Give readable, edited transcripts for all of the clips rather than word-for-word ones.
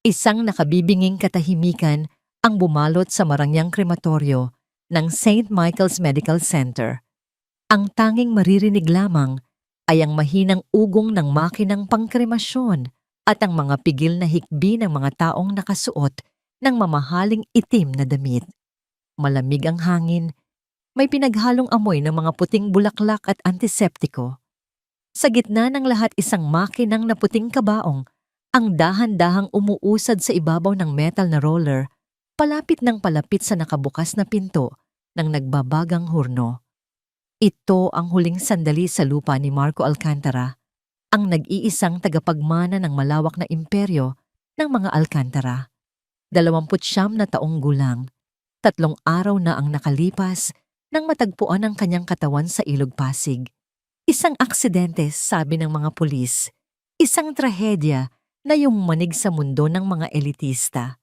Isang nakabibinging katahimikan ang bumalot sa marangyang krematoryo ng St. Michael's Medical Center. Ang tanging maririnig lamang ay ang mahinang ugong ng makinang pangkremasyon at ang mga pigil na hikbi ng mga taong nakasuot ng mamahaling itim na damit. Malamig ang hangin, may pinaghalong amoy ng mga puting bulaklak at antiseptiko. Sa gitna ng lahat isang makinang na puting kabaong ang dahan-dahang umuusad sa ibabaw ng metal na roller, palapit ng palapit sa nakabukas na pinto ng nagbabagang hurno. Ito ang huling sandali sa lupa ni Marco Alcantara, ang nag-iisang tagapagmana ng malawak na imperyo ng mga Alcantara. 29 na taong gulang, 3 araw na ang nakalipas nang matagpuan ang kanyang katawan sa Ilog Pasig. Isang aksidente, sabi ng mga pulis. Isang trahedya na yumanig sa mundo ng mga elitista.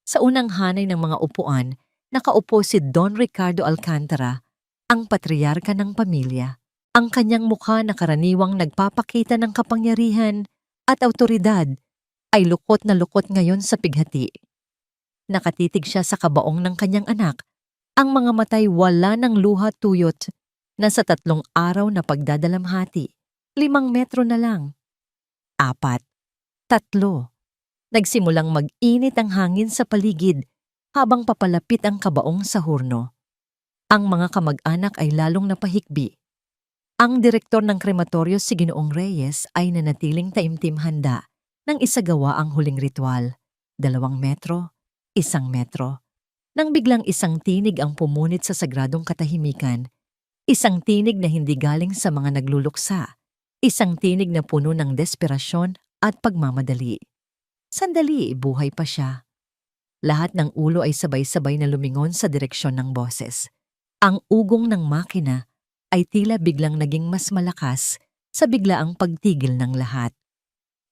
Sa unang hanay ng mga upuan, nakaupo si Don Ricardo Alcantara, ang patriarka ng pamilya. Ang kanyang mukha na karaniwang nagpapakita ng kapangyarihan at awtoridad ay lukot na lukot ngayon sa pighati. Nakatitig siya sa kabaong ng kanyang anak. Ang mga matay wala ng luha tuyot na sa 3 araw na pagdadalamhati, 5 metro na lang. 4, 3. Nagsimulang mag-init ang hangin sa paligid habang papalapit ang kabaong sa hurno. Ang mga kamag-anak ay lalong napahikbi. Ang direktor ng krematoryo si Ginoong Reyes ay nanatiling taimtim handa nang isagawa ang huling ritual. 2 metro, 1 metro. Nang biglang isang tinig ang pumunit sa sagradong katahimikan, isang tinig na hindi galing sa mga nagluluksa, isang tinig na puno ng desperasyon at pagmamadali. Sandali, buhay pa siya. Lahat ng ulo ay sabay-sabay na lumingon sa direksyon ng boses. Ang ugong ng makina ay tila biglang naging mas malakas sa biglaang pagtigil ng lahat.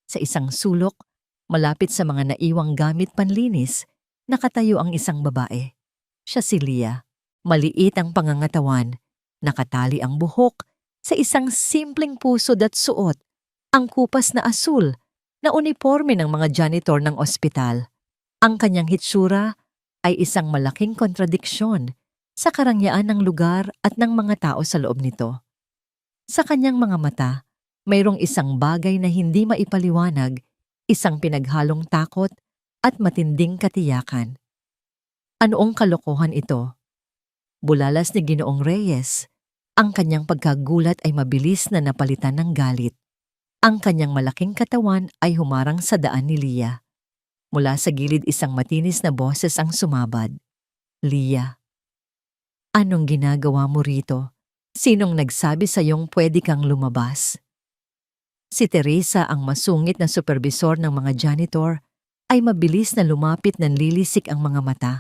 Sa isang sulok, malapit sa mga naiwang gamit panlinis, nakatayo ang isang babae. Siya si Lia. Maliit ang pangangatawan, nakatali ang buhok sa isang simpleng pusod at suot, ang kupas na asul na uniforme ng mga janitor ng ospital. Ang kanyang hitsura ay isang malaking kontradiksyon sa karangyaan ng lugar at ng mga tao sa loob nito. Sa kanyang mga mata, mayroong isang bagay na hindi maipaliwanag, isang pinaghalong takot at matinding katiyakan. Anoong kalokohan ito? Bulalas ni Ginoong Reyes, ang kanyang pagkagulat ay mabilis na napalitan ng galit. Ang kanyang malaking katawan ay humarang sa daan ni Lia. Mula sa gilid isang matinis na boses ang sumabad. Lia, anong ginagawa mo rito? Sinong nagsabi sa iyong pwede kang lumabas? Si Teresa, ang masungit na supervisor ng mga janitor, ay mabilis na lumapit ng lilisik ang mga mata.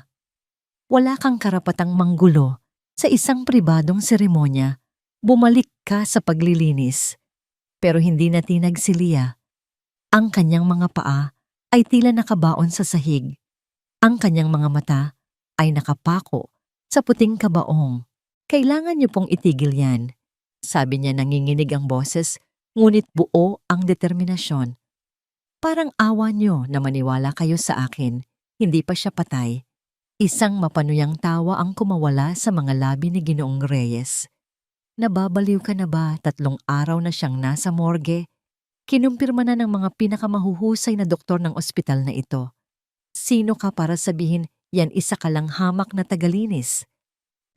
Wala kang karapatang manggulo sa isang pribadong seremonya. Bumalik ka sa paglilinis. Pero hindi natinag si Lia. Ang kanyang mga paa ay tila nakabaon sa sahig. Ang kanyang mga mata ay nakapako sa puting kabaong. Kailangan niyo pong itigil yan. Sabi niya, nanginginig ang boses, ngunit buo ang determinasyon. Parang awa niyo na maniwala kayo sa akin, hindi pa siya patay. Isang mapanuyang tawa ang kumawala sa mga labi ni Ginoong Reyes. Nababaliw ka na ba? 3 araw na siyang nasa morgue. Kinumpirma na ng mga pinakamahuhusay na doktor ng ospital na ito. Sino ka para sabihin yan isa ka lang hamak na tagalinis?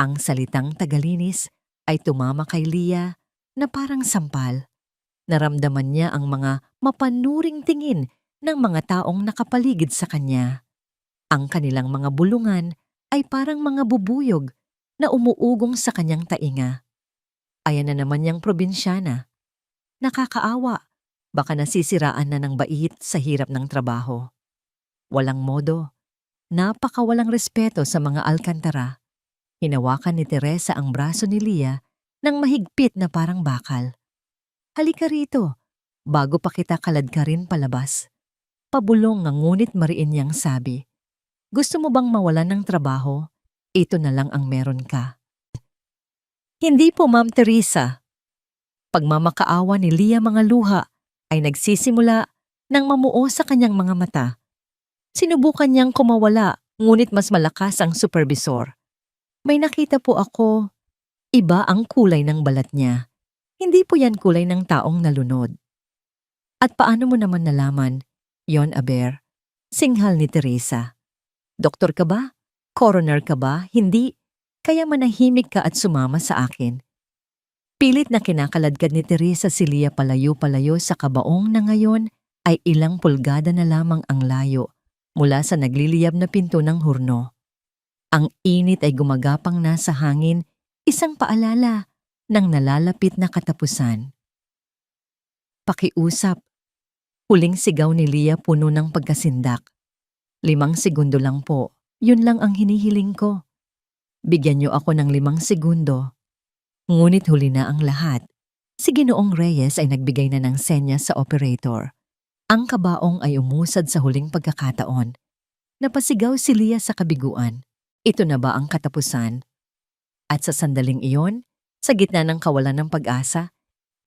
Ang salitang tagalinis ay tumama kay Lia na parang sampal. Naramdaman niya ang mga mapanuring tingin ng mga taong nakapaligid sa kanya. Ang kanilang mga bulungan ay parang mga bubuyog na umuugong sa kanyang tainga. Ayan na naman niyang probinsyana. Nakakaawa, baka nasisiraan na ng bait sa hirap ng trabaho. Walang modo, napakawalang respeto sa mga Alcantara. Hinawakan ni Teresa ang braso ni Lia ng mahigpit na parang bakal. Halika rito, bago pa kita kaladkarin palabas. Pabulong ngunit mariin niyang sabi. Gusto mo bang mawalan ng trabaho? Ito na lang ang meron ka. Hindi po, Ma'am Teresa. Pagmamakaawa ni Lia mga luha ay nagsisimula nang mamuo sa kanyang mga mata. Sinubukan niyang kumawala, ngunit mas malakas ang supervisor. May nakita po ako. Iba ang kulay ng balat niya. Hindi po yan kulay ng taong nalunod. At paano mo naman nalaman? Yon Aber. Singhal ni Teresa. Doktor ka ba? Coroner ka ba? Hindi. Kaya manahimik ka at sumama sa akin. Pilit na kinakaladkad ni Teresa si Lia palayo-palayo sa kabaong na ngayon ay ilang pulgada na lamang ang layo mula sa nagliliyab na pinto ng hurno. Ang init ay gumagapang na sa hangin, isang paalala ng nalalapit na katapusan. Pakiusap. Huling sigaw ni Lia puno ng pagkasindak. 5 segundo lang po. Yun lang ang hinihiling ko. Bigyan niyo ako ng 5 segundo. Ngunit huli na ang lahat. Si Ginoong Reyes ay nagbigay na ng senya sa operator. Ang kabaong ay umusad sa huling pagkakataon. Napasigaw si Lia sa kabiguan. Ito na ba ang katapusan? At sa sandaling iyon, sa gitna ng kawalan ng pag-asa,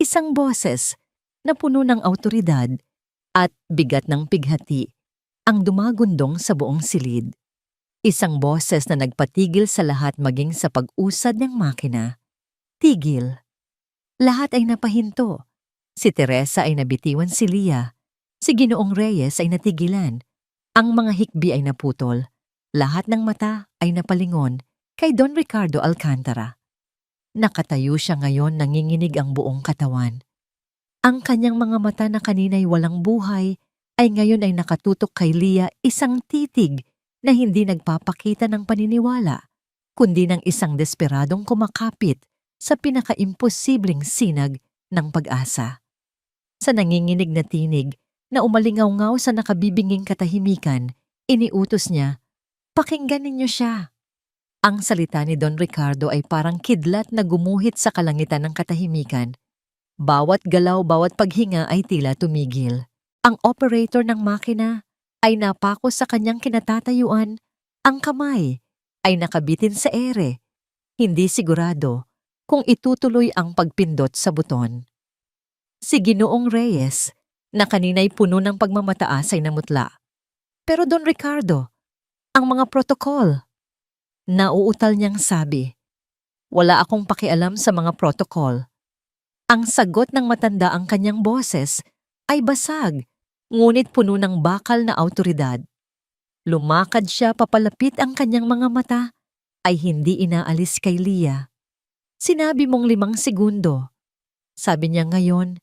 isang boses na puno ng awtoridad at bigat ng pighati ang dumagundong sa buong silid. Isang boses na nagpatigil sa lahat maging sa pag-usad ng makina. Tigil. Lahat ay napahinto. Si Teresa ay nabitiwan si Lia. Si Ginoong Reyes ay natigilan. Ang mga hikbi ay naputol. Lahat ng mata ay napalingon kay Don Ricardo Alcantara. Nakatayo siya ngayon, nanginginig ang buong katawan. Ang kanyang mga mata na kanina'y walang buhay ay ngayon ay nakatutok kay Lia, isang titig na hindi nagpapakita ng paniniwala, kundi ng isang desperadong kumakapit sa pinakaimposibleng sinag ng pag-asa. Sa nanginginig na tinig na umalingaw-ngaw sa nakabibinging katahimikan, iniutos niya, "Pakinggan ninyo siya." Ang salita ni Don Ricardo ay parang kidlat na gumuhit sa kalangitan ng katahimikan. Bawat galaw, bawat paghinga ay tila tumigil. Ang operator ng makina ay napako sa kanyang kinatatayuan. Ang kamay ay nakabitin sa ere. Hindi sigurado kung itutuloy ang pagpindot sa buton. Si Ginoong Reyes, na kanina'y puno ng pagmamataas, ay namutla. Pero Don Ricardo, ang mga protokol. Nauutal niyang sabi, "Wala akong pakialam sa mga protokol." Ang sagot ng matanda ang kanyang boses ay basag, ngunit puno ng bakal na awtoridad. Lumakad siya papalapit, ang kanyang mga mata ay hindi inaalis kay Lia. "Sinabi mong 5 segundo. Sabi niya ngayon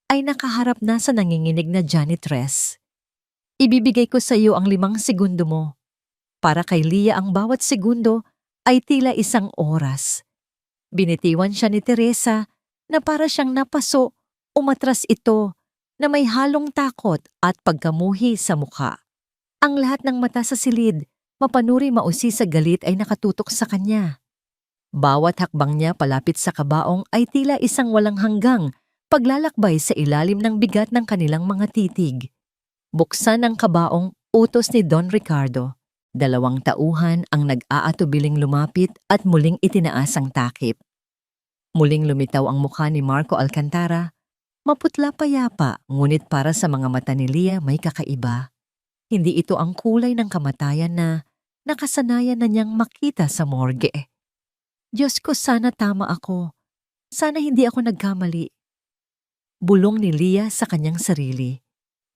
ay nakaharap na sa nanginginig na janitress. Ibibigay ko sa iyo ang 5 segundo mo. Para kay Lia ang bawat segundo ay tila isang oras." Binitiwan siya ni Teresa na para siyang napaso, umatras ito na may halong takot at pagkamuhi sa mukha. Ang lahat ng mata sa silid, mapanuri mausi sa galit, ay nakatutok sa kanya. Bawat hakbang niya palapit sa kabaong ay tila isang walang hanggang paglalakbay sa ilalim ng bigat ng kanilang mga titig. Buksan ang kabaong, utos ni Don Ricardo. 2 tauhan ang nag-aatubiling lumapit at muling itinaas ang takip. Muling lumitaw ang mukha ni Marco Alcantara. Maputla payapa, ngunit para sa mga mata ni Lia may kakaiba. Hindi ito ang kulay ng kamatayan na nakasanayan na niyang makita sa morgue. Diyos ko, sana tama ako. Sana hindi ako nagkamali. Bulong ni Lia sa kanyang sarili.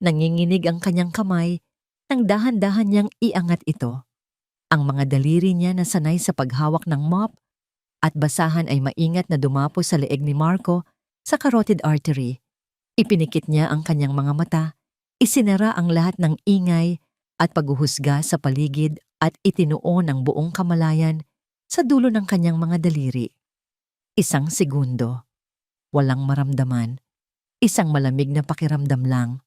Nanginginig ang kanyang kamay nang dahan-dahan niyang iangat ito. Ang mga daliri niya na sanay sa paghawak ng mop at basahan ay maingat na dumapo sa leeg ni Marco sa carotid artery. Ipinikit niya ang kanyang mga mata, isinara ang lahat ng ingay at paghuhusga sa paligid at itinuon ang buong kamalayan sa dulo ng kanyang mga daliri. 1 segundo. Walang maramdaman. Isang malamig na pakiramdam lang.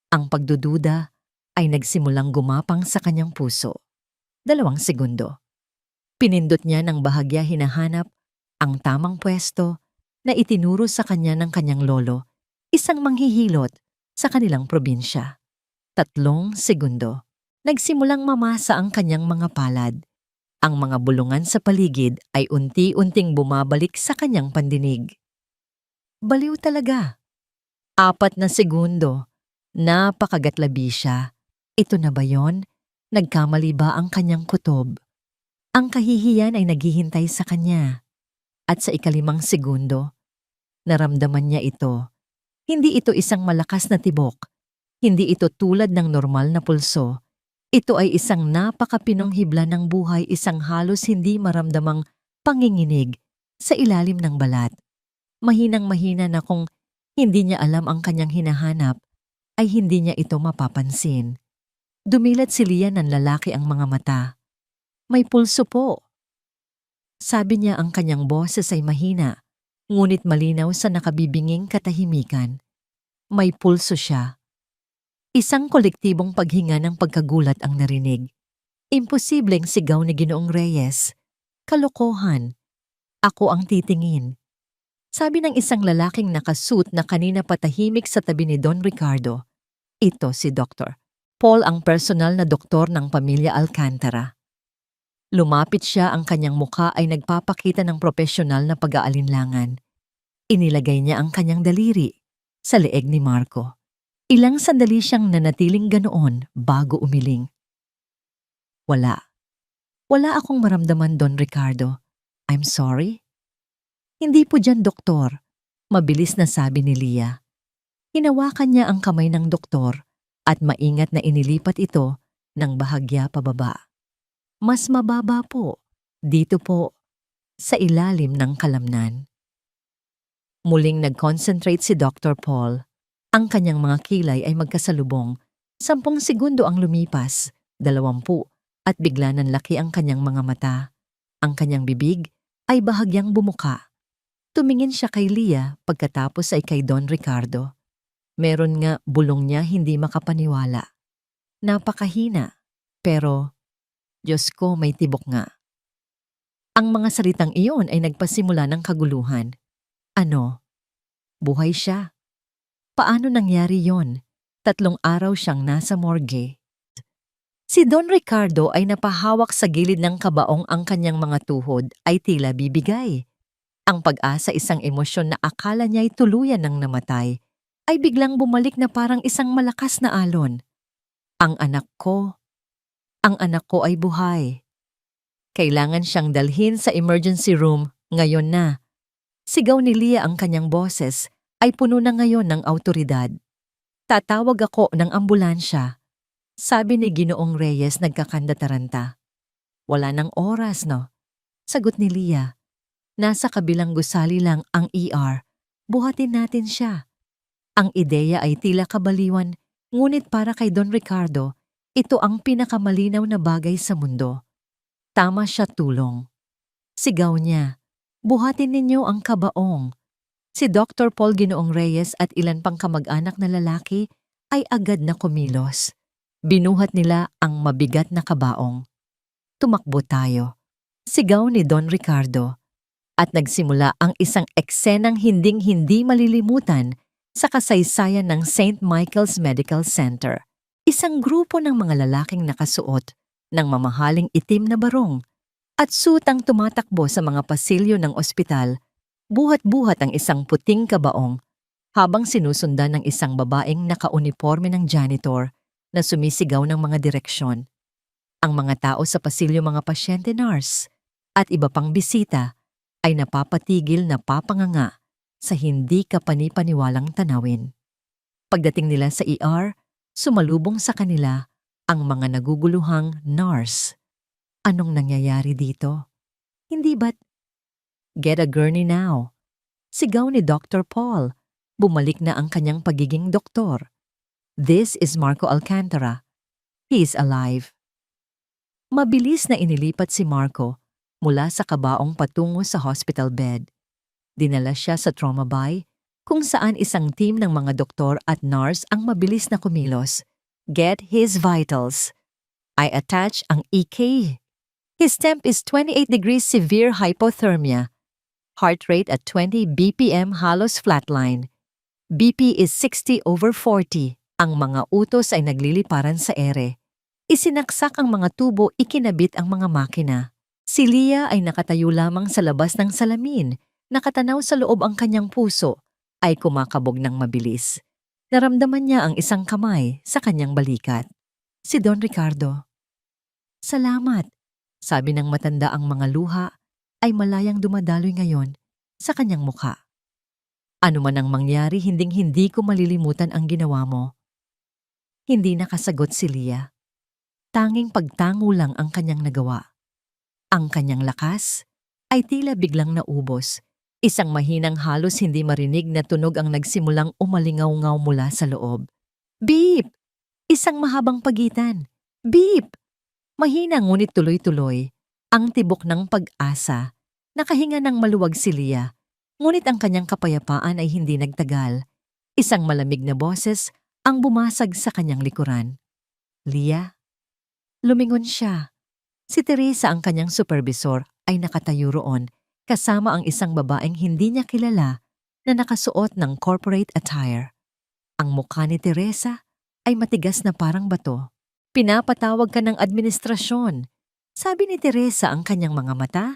Ang pagdududa ay nagsimulang gumapang sa kanyang puso. 2 segundo. Pinindot niya ng bahagya hinahanap ang tamang pwesto na itinuro sa kanya ng kanyang lolo, isang manghihilot sa kanilang probinsya. 3 segundo. Nagsimulang mamasa ang kanyang mga palad. Ang mga bulungan sa paligid ay unti-unting bumabalik sa kanyang pandinig. Baliw talaga. 4 na segundo. Napakagatlabi siya. Ito na ba yon? Nagkamali ba ang kanyang kutob? Ang kahihiyan ay naghihintay sa kanya. At sa ikalimang segundo, naramdaman niya ito. Hindi ito isang malakas na tibok. Hindi ito tulad ng normal na pulso. Ito ay isang napakapinong hibla ng buhay, isang halos hindi maramdamang panginginig sa ilalim ng balat. Mahinang-mahina na kung hindi niya alam ang kanyang hinahanap, ay hindi niya ito mapapansin. Dumilat si Leah ng lalaki ang mga mata. May pulso po. Sabi niya, ang kanyang boses ay mahina, ngunit malinaw sa nakabibinging katahimikan. May pulso siya. Isang kolektibong paghinga ng pagkagulat ang narinig. Imposibleng sigaw ni Ginoong Reyes. Kalokohan. Ako ang titingin. Sabi ng isang lalaking nakasuit na kanina patahimik sa tabi ni Don Ricardo. Ito si Dr. Paul, ang personal na doktor ng pamilya Alcantara. Lumapit siya, ang kanyang muka ay nagpapakita ng propesyonal na pag-aalinlangan. Inilagay niya ang kanyang daliri sa leeg ni Marco. Ilang sandali siyang nanatiling ganoon bago umiling. Wala. Wala akong maramdaman, Don Ricardo. I'm sorry. Hindi po dyan, doktor. Mabilis na sabi ni Leah. Hinawakan niya ang kamay ng doktor at maingat na inilipat ito ng bahagya pababa. Mas mababa po. Dito po. Sa ilalim ng kalamnan. Muling nag-concentrate si Dr. Paul. Ang kanyang mga kilay ay magkasalubong. 10 segundo ang lumipas, 20, at bigla nanlaki ang kanyang mga mata. Ang kanyang bibig ay bahagyang bumuka. Tumingin siya kay Leah, pagkatapos ay kay Don Ricardo. Meron nga bulong niya, hindi makapaniwala. Napakahina, pero Diyos ko, may tibok nga. Ang mga salitang iyon ay nagpasimula ng kaguluhan. Ano? Buhay siya. Paano nangyari yon? 3 araw siyang nasa morgue. Si Don Ricardo ay napahawak sa gilid ng kabaong, ang kanyang mga tuhod ay tila bibigay. Ang pag-asa, isang emosyon na akala niya'y tuluyan ng namatay, ay biglang bumalik na parang isang malakas na alon. Ang anak ko ay buhay. Kailangan siyang dalhin sa emergency room ngayon na. Sigaw ni Leah, ang kanyang boses ay puno na ngayon ng awtoridad. Tatawag ako ng ambulansya. Sabi ni Ginoong Reyes, nagkakanda-taranta. Wala nang oras, no? Sagot ni Leah. Nasa kabilang gusali lang ang ER. Buhatin natin siya. Ang ideya ay tila kabaliwan, ngunit para kay Don Ricardo, ito ang pinakamalinaw na bagay sa mundo. Tama siya, tulong. Sigaw niya, buhatin ninyo ang kabaong. Si Dr. Paul, Ginoong Reyes at ilan pang kamag-anak na lalaki ay agad na kumilos. Binuhat nila ang mabigat na kabaong. Tumakbo tayo. Sigaw ni Don Ricardo. At nagsimula ang isang eksenang hinding-hindi malilimutan sa kasaysayan ng St. Michael's Medical Center. Isang grupo ng mga lalaking nakasuot ng mamahaling itim na barong at sutang tumatakbo sa mga pasilyo ng ospital. Buhat-buhat ang isang puting kabaong habang sinusundan ng isang babaeng nakauniporme ng janitor na sumisigaw ng mga direksyon. Ang mga tao sa pasilyo, mga pasyente, nurse, at iba pang bisita ay napapatigil na papanganga sa hindi kapanipaniwalang tanawin. Pagdating nila sa ER, sumalubong sa kanila ang mga naguguluhang nurse. Anong nangyayari dito? Hindi ba't get a gurney now? Sigaw ni Dr. Paul. Bumalik na ang kanyang pagiging doktor. This is Marco Alcantara. He is alive. Mabilis na inilipat si Marco mula sa kabaong patungo sa hospital bed. Dinala siya sa trauma bay, kung saan isang team ng mga doktor at nurse ang mabilis na kumilos. Get his vitals. I attach ang EK. His temp is 28 degrees, severe hypothermia. Heart rate at 20 BPM, halos flatline. BP is 60/40. Ang mga utos ay nagliliparan sa ere. Isinaksak ang mga tubo, ikinabit ang mga makina. Si Leah ay nakatayo lamang sa labas ng salamin. Nakatanaw sa loob, ang kanyang puso ay kumakabog ng mabilis. Naramdaman niya ang isang kamay sa kanyang balikat. Si Don Ricardo. Salamat, sabi ng matanda. Ang mga luha ay malayang dumadaloy ngayon sa kanyang mukha. Ano man ang mangyari, hinding-hindi ko malilimutan ang ginawa mo. Hindi nakasagot si Leah. Tanging pagtango lang ang kanyang nagawa. Ang kanyang lakas ay tila biglang naubos. Isang mahinang halos hindi marinig na tunog ang nagsimulang umalingaw-ngaw mula sa loob. Beep! Isang mahabang pagitan. Beep! Mahina ngunit tuloy-tuloy. Ang tibok ng pag-asa. Nakahinga ng maluwag si Leah. Ngunit ang kanyang kapayapaan ay hindi nagtagal. Isang malamig na boses ang bumasag sa kanyang likuran. Leah? Lumingon siya. Si Teresa, ang kanyang supervisor, ay nakatayo roon kasama ang isang babaeng hindi niya kilala na nakasuot ng corporate attire. Ang mukha ni Teresa ay matigas na parang bato. Pinapatawag ka ng administrasyon. Sabi ni Teresa, ang kanyang mga mata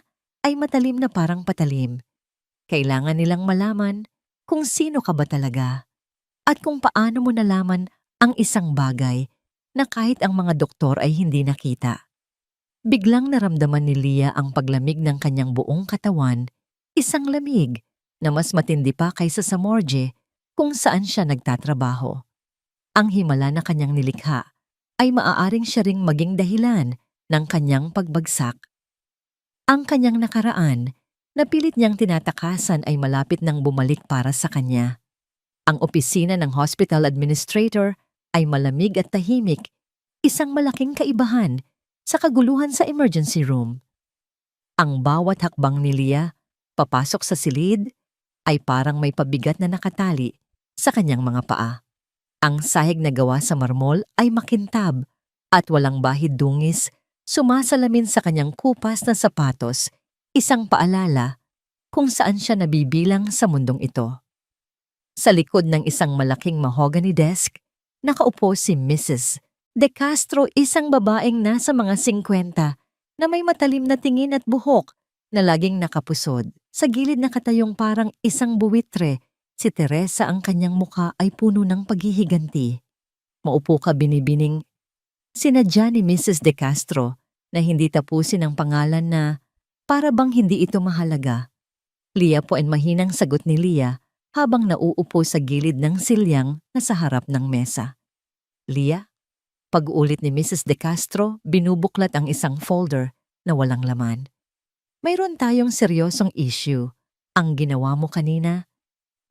ay matalim na parang patalim. Kailangan nilang malaman kung sino ka ba talaga at kung paano mo nalaman ang isang bagay na kahit ang mga doktor ay hindi nakita. Biglang naramdaman ni Leah ang paglamig ng kanyang buong katawan, isang lamig na mas matindi pa kaysa sa morgue kung saan siya nagtatrabaho. Ang himala na kanyang nilikha ay maaaring siya ring maging dahilan ng kanyang pagbagsak. Ang kanyang nakaraan na pilit niyang tinatakasan ay malapit nang bumalik para sa kanya. Ang opisina ng hospital administrator ay malamig at tahimik, isang malaking kaibahan sa kaguluhan sa emergency room. Ang bawat hakbang ni Leah papasok sa silid ay parang may pabigat na nakatali sa kanyang mga paa. Ang sahig na gawa sa marmol ay makintab at walang bahid dungis sumasalamin sa kanyang kupas na sapatos, isang paalala kung saan siya nabibilang sa mundong ito. Sa likod ng isang malaking mahogany desk, nakaupo si Mrs. De Castro, isang babaeng nasa mga 50 na may matalim na tingin at buhok na laging nakapusod. Sa gilid nakatayong parang isang buwitre, si Teresa, ang kanyang mukha ay puno ng paghihiganti. Maupo ka, binibining. Sinadya ni Mrs. De Castro na hindi tapusin ang pangalan na para bang hindi ito mahalaga. Leah po, ang mahinang sagot ni Leah habang nauupo sa gilid ng silyang na sa harap ng mesa. Leah? Pag-ulit ni Mrs. De Castro, binubuklat ang isang folder na walang laman. Mayroon tayong seryosong issue. Ang ginawa mo kanina,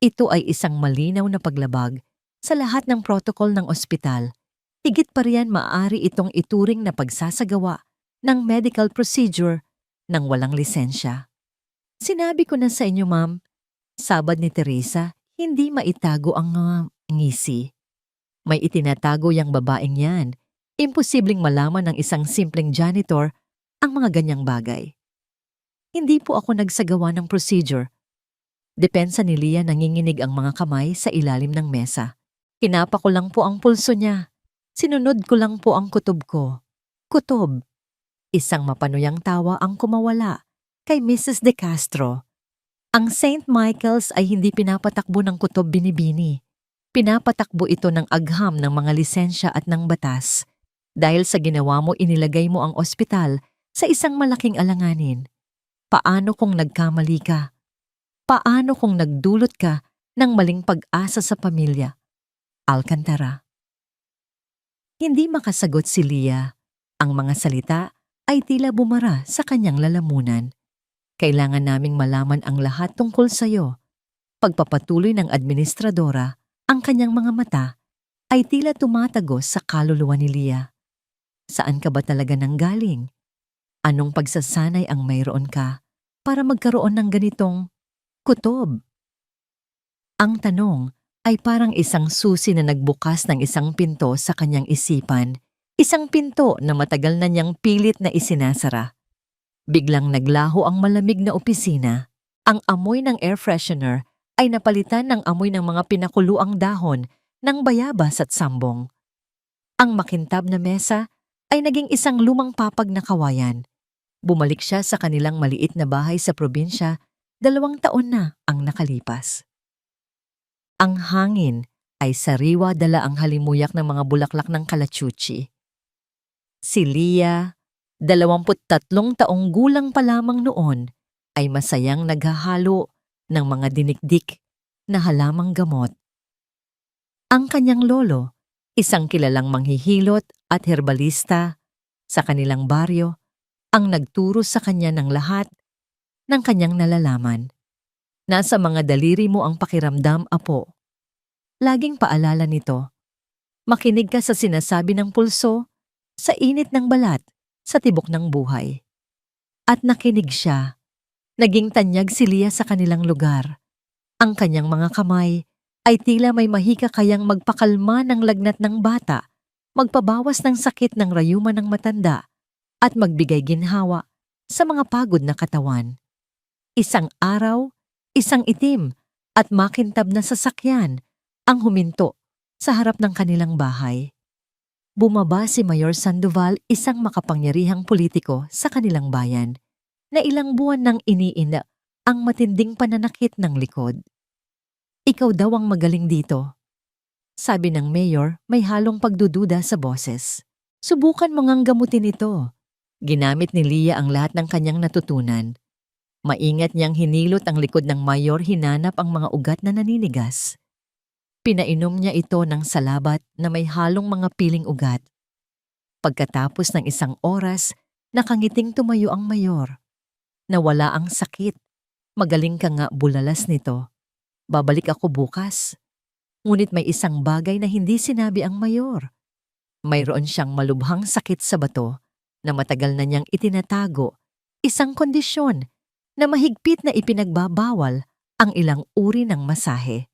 ito ay isang malinaw na paglabag sa lahat ng protocol ng ospital. Higit pa riyan, maaari itong ituring na pagsasagawa ng medical procedure ng walang lisensya. Sinabi ko na sa inyo, ma'am, sabad ni Teresa, hindi maitago ang ngisi. May itinatago yang babaeng yan. Imposibleng malaman ng isang simpleng janitor ang mga ganyang bagay. Hindi po ako nagsagawa ng procedure. Depensa ni Leah, nanginginig ang mga kamay sa ilalim ng mesa. Kinapa ko lang po ang pulso niya. Sinunod ko lang po ang kutob ko. Kutob. Isang mapanuyang tawa ang kumawala kay Mrs. De Castro. Ang St. Michael's ay hindi pinapatakbo ng kutob, binibini. Pinapatakbo ito ng agham ng mga lisensya at ng batas. Dahil sa ginawa mo, inilagay mo ang ospital sa isang malaking alanganin. Paano kung nagkamali ka? Paano kung nagdulot ka ng maling pag-asa sa pamilya? Alcantara. Hindi makasagot si Leah. Ang mga salita ay tila bumara sa kanyang lalamunan. Kailangan naming malaman ang lahat tungkol sa'yo. Pagpapatuloy ng administradora, ang kanyang mga mata ay tila tumatagos sa kaluluwa ni Leah. Saan ka ba talaga nanggaling? Anong pagsasanay ang mayroon ka para magkaroon ng ganitong kutob? Ang tanong ay parang isang susi na nagbukas ng isang pinto sa kanyang isipan, isang pinto na matagal na niyang pilit na isinasara. Biglang naglaho ang malamig na opisina. Ang amoy ng air freshener ay napalitan ng amoy ng mga pinakuluang dahon ng bayabas at sambong. Ang makintab na mesa ay naging isang lumang papag na kawayan. Bumalik siya sa kanilang maliit na bahay sa probinsya, 2 taon na ang nakalipas. Ang hangin ay sariwa, dala ang halimuyak ng mga bulaklak ng kalachuchi. Si Leah 23 taong gulang pa lamang noon ay masayang naghahalo ng mga dinikdik na halamang gamot. Ang kanyang lolo, isang kilalang manghihilot at herbalista sa kanilang baryo, ang nagturo sa kanya ng lahat ng kanyang nalalaman. Nasa mga daliri mo ang pakiramdam, apo. Laging paalala nito. Makinig ka sa sinasabi ng pulso, sa init ng balat, sa tibok ng buhay. At nakinig siya. Naging tanyag si Lia sa kanilang lugar. Ang kanyang mga kamay ay tila may mahika kayang magpakalma ng lagnat ng bata, magpabawas ng sakit ng rayuman ng matanda, at magbigay ginhawa sa mga pagod na katawan. Isang araw, isang itim at makintab na sasakyan ang huminto sa harap ng kanilang bahay. Bumaba si Mayor Sandoval, isang makapangyarihang politiko sa kanilang bayan, na ilang buwan nang iniinda ang matinding pananakit ng likod. Ikaw daw ang magaling dito, sabi ng mayor, may halong pagdududa sa boses. Subukan mo ngang gamutin ito. Ginamit ni Lia ang lahat ng kanyang natutunan. Maingat niyang hinilot ang likod ng mayor, hinanap ang mga ugat na naninigas. Pinainom niya ito ng salabat na may halong mga piling ugat. Pagkatapos ng isang oras, nakangiting tumayo ang mayor. Nawala ang sakit. Magaling ka nga, bulalas nito. Babalik ako bukas. Ngunit may isang bagay na hindi sinabi ang mayor. Mayroon siyang malubhang sakit sa bato na matagal na niyang itinatago, isang kondisyon na mahigpit na ipinagbabawal ang ilang uri ng masahe.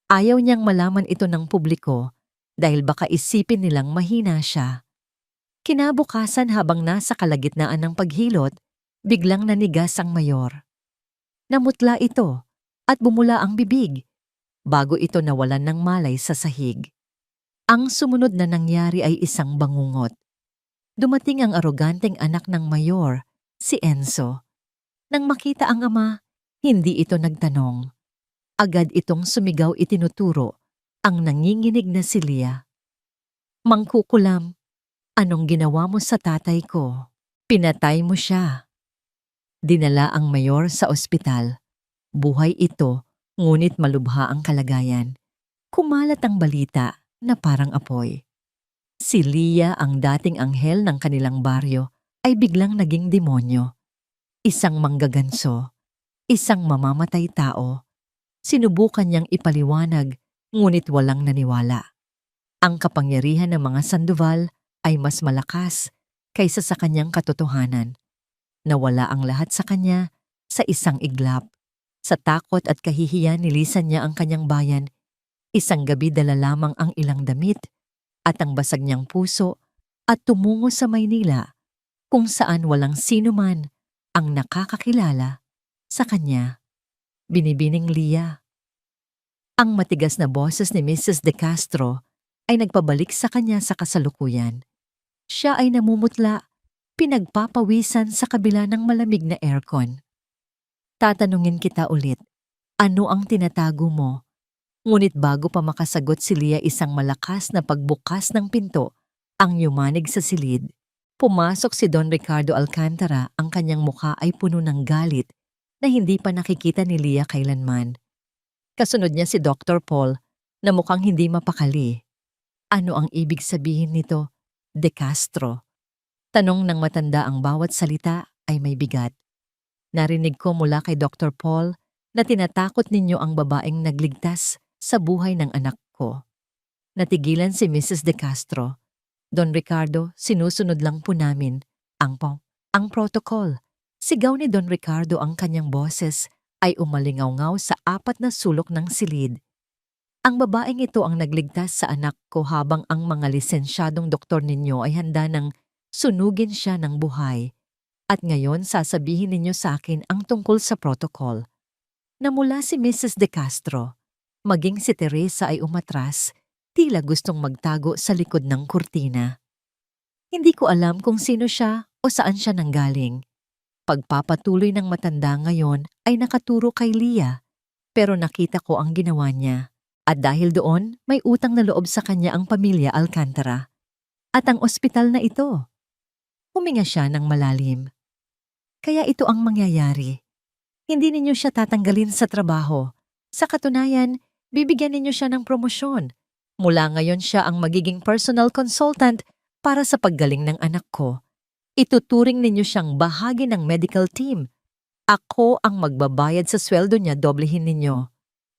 Ayaw niyang malaman ito ng publiko dahil baka isipin nilang mahina siya. Kinabukasan, habang nasa kalagitnaan ng paghilot, biglang nanigas ang mayor. Namutla ito at bumula ang bibig bago ito nawalan ng malay sa sahig. Ang sumunod na nangyari ay isang bangungot. Dumating ang aroganteng anak ng mayor, si Enzo. Nang makita ang ama, hindi ito nagtanong. Agad itong sumigaw, itinuturo ang nanginginig na si Lia. Mangkukulam, anong ginawa mo sa tatay ko? Pinatay mo siya. Dinala ang mayor sa ospital. Buhay ito, ngunit malubha ang kalagayan. Kumalat ang balita na parang apoy. Si Lia, ang dating anghel ng kanilang baryo, ay biglang naging demonyo. Isang manggaganso, isang mamamatay tao. Sinubukan niyang ipaliwanag, ngunit walang naniwala. Ang kapangyarihan ng mga Sandoval ay mas malakas kaysa sa kanyang katotohanan. Nawala ang lahat sa kanya sa isang iglap. Sa takot at kahihiyan, nilisan niya ang kanyang bayan. Isang gabi, dala lamang ang ilang damit at ang basag niyang puso at tumungo sa Maynila, kung saan walang sino man ang nakakakilala sa kanya. Binibining Lia. Ang matigas na boses ni Mrs. De Castro ay nagpabalik sa kanya sa kasalukuyan. Siya ay namumutla, pinagpapawisan sa kabila ng malamig na aircon. Tatanungin kita ulit, ano ang tinatago mo? Ngunit bago pa makasagot si Lia, isang malakas na pagbukas ng pinto ang yumanig sa silid. Pumasok si Don Ricardo Alcantara, ang kanyang mukha ay puno ng galit na hindi pa nakikita ni Lia kailanman. Kasunod niya si Dr. Paul na mukhang hindi mapakali. Ano ang ibig sabihin nito, De Castro? Tanong ng matanda, ang bawat salita ay may bigat. Narinig ko mula kay Dr. Paul na tinatakot ninyo ang babaeng nagligtas sa buhay ng anak ko. Natigilan si Mrs. De Castro. Don Ricardo, sinusunod lang po namin ang protocol. Sigaw ni Don Ricardo, ang kanyang boses ay umalingaw-ngaw sa apat na sulok ng silid. Ang babaeng ito ang nagligtas sa anak ko habang ang mga lisensyadong doktor ninyo ay handa ng sunugin siya ng buhay. At ngayon sasabihin ninyo sa akin ang tungkol sa protocol. Namula si Mrs. De Castro. Maging si Teresa ay umatras, tila gustong magtago sa likod ng kurtina. Hindi ko alam kung sino siya o saan siya nanggaling. Pagpapatuloy ng matanda ngayon ay nakaturo kay Lia, pero nakita ko ang ginawa niya. At dahil doon, may utang na loob sa kanya ang pamilya Alcantara. At ang ospital na ito. Huminga siya ng malalim. Kaya ito ang mangyayari. Hindi ninyo siya tatanggalin sa trabaho. Sa katunayan, bibigyan ninyo siya ng promosyon. Mula ngayon siya ang magiging personal consultant para sa paggaling ng anak ko. Ituturing ninyo siyang bahagi ng medical team. Ako ang magbabayad sa sweldo niya, doblehin ninyo.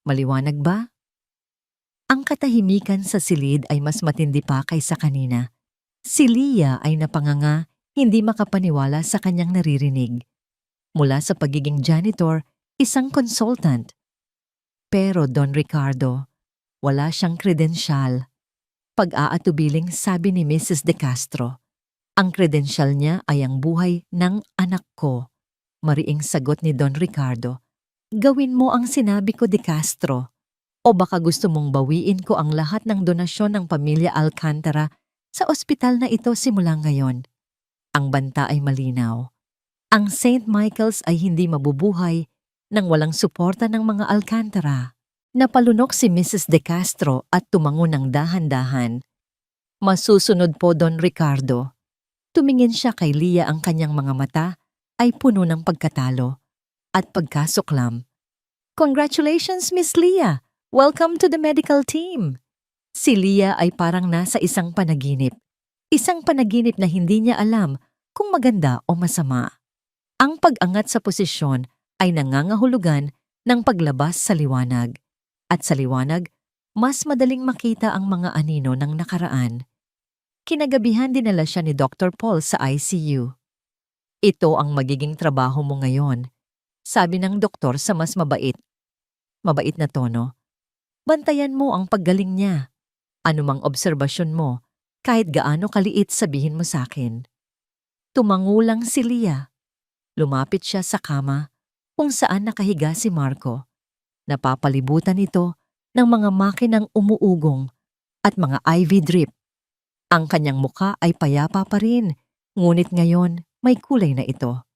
Maliwanag ba? Ang katahimikan sa silid ay mas matindi pa kaysa kanina. Si Leah ay napanganga, hindi makapaniwala sa kanyang naririnig. Mula sa pagiging janitor, isang consultant. Pero Don Ricardo, wala siyang kredensyal. Pag-aatubiling sabi ni Mrs. De Castro, ang kredensyal niya ay ang buhay ng anak ko. Mariing sagot ni Don Ricardo, gawin mo ang sinabi ko, De Castro. O baka gusto mong bawiin ko ang lahat ng donasyon ng pamilya Alcantara sa ospital na ito simula ngayon. Ang banta ay malinaw. Ang St. Michael's ay hindi mabubuhay nang walang suporta ng mga Alcantara. Napalunok si Mrs. De Castro at tumango ng dahan-dahan. Masusunod po, Don Ricardo. Tumingin siya kay Leah, ang kanyang mga mata ay puno ng pagkatalo at pagkasuklam. Congratulations, Miss Leah! Welcome to the medical team! Si Leah ay parang nasa isang panaginip. Isang panaginip na hindi niya alam kung maganda o masama. Ang pag-angat sa posisyon ay nangangahulugan ng paglabas sa liwanag. At sa liwanag, mas madaling makita ang mga anino ng nakaraan. Kinagabihan dinala siya ni Dr. Paul sa ICU. Ito ang magiging trabaho mo ngayon, sabi ng doktor sa mas mabait na tono. Bantayan mo ang paggaling niya. Anumang obserbasyon mo, kahit gaano kaliit, sabihin mo sa akin. Tumangulang si Leah. Lumapit siya sa kama kung saan nakahiga si Marco. Napapalibutan ito ng mga makinang umuugong at mga IV drip. Ang kanyang muka ay payapa pa rin, ngunit ngayon may kulay na ito.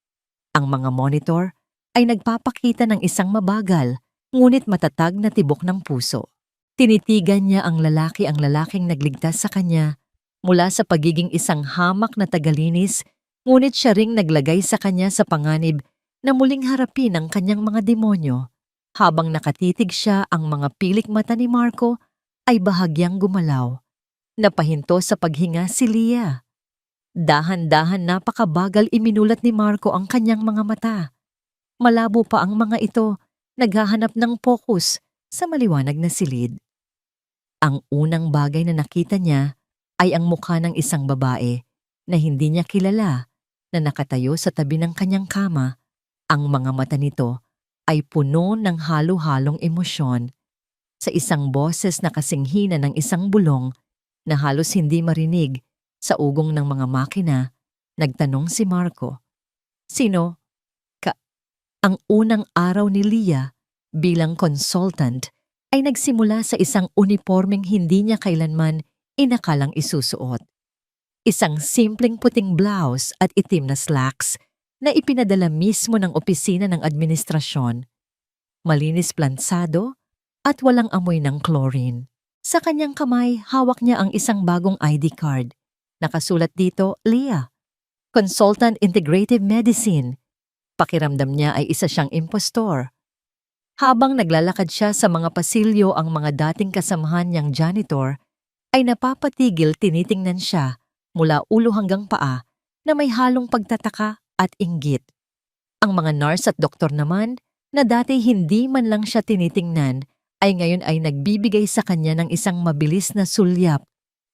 Ang mga monitor ay nagpapakita ng isang mabagal, ngunit matatag na tibok ng puso. Tinitigan niya ang lalaking nagligtas sa kanya mula sa pagiging isang hamak na tagalinis, ngunit siya ring naglagay sa kanya sa panganib na muling harapin ang kanyang mga demonyo. Habang nakatitig siya, ang mga pilik mata ni Marco ay bahagyang gumalaw. Napahinto sa paghinga si Leah. Dahan-dahan napakabagal iminulat ni Marco ang kanyang mga mata. Malabo pa ang mga ito, naghahanap ng focus sa maliwanag na silid. Ang unang bagay na nakita niya ay ang mukha ng isang babae na hindi niya kilala na nakatayo sa tabi ng kanyang kama. Ang mga mata nito ay puno ng halo-halong emosyon. Sa isang boses na kasinghina ng isang bulong na halos hindi marinig sa ugong ng mga makina, nagtanong si Marco, "Sino ka?" Ang unang araw ni Leah bilang consultant ay nagsimula sa isang unipormeng hindi niya kailanman inakalang isusuot. Isang simpleng puting blouse at itim na slacks na ipinadala mismo ng opisina ng administrasyon. Malinis plansado at walang amoy ng chlorine. Sa kanyang kamay, hawak niya ang isang bagong ID card. Nakasulat dito, Leah, Consultant Integrative Medicine. Pakiramdam niya ay isa siyang impostor. Habang naglalakad siya sa mga pasilyo, ang mga dating kasamahan niyang janitor ay napapatigil, tinitingnan siya mula ulo hanggang paa na may halong pagtataka at inggit. Ang mga nurse at doktor naman na dati hindi man lang siya tinitingnan ay ngayon ay nagbibigay sa kanya ng isang mabilis na sulyap,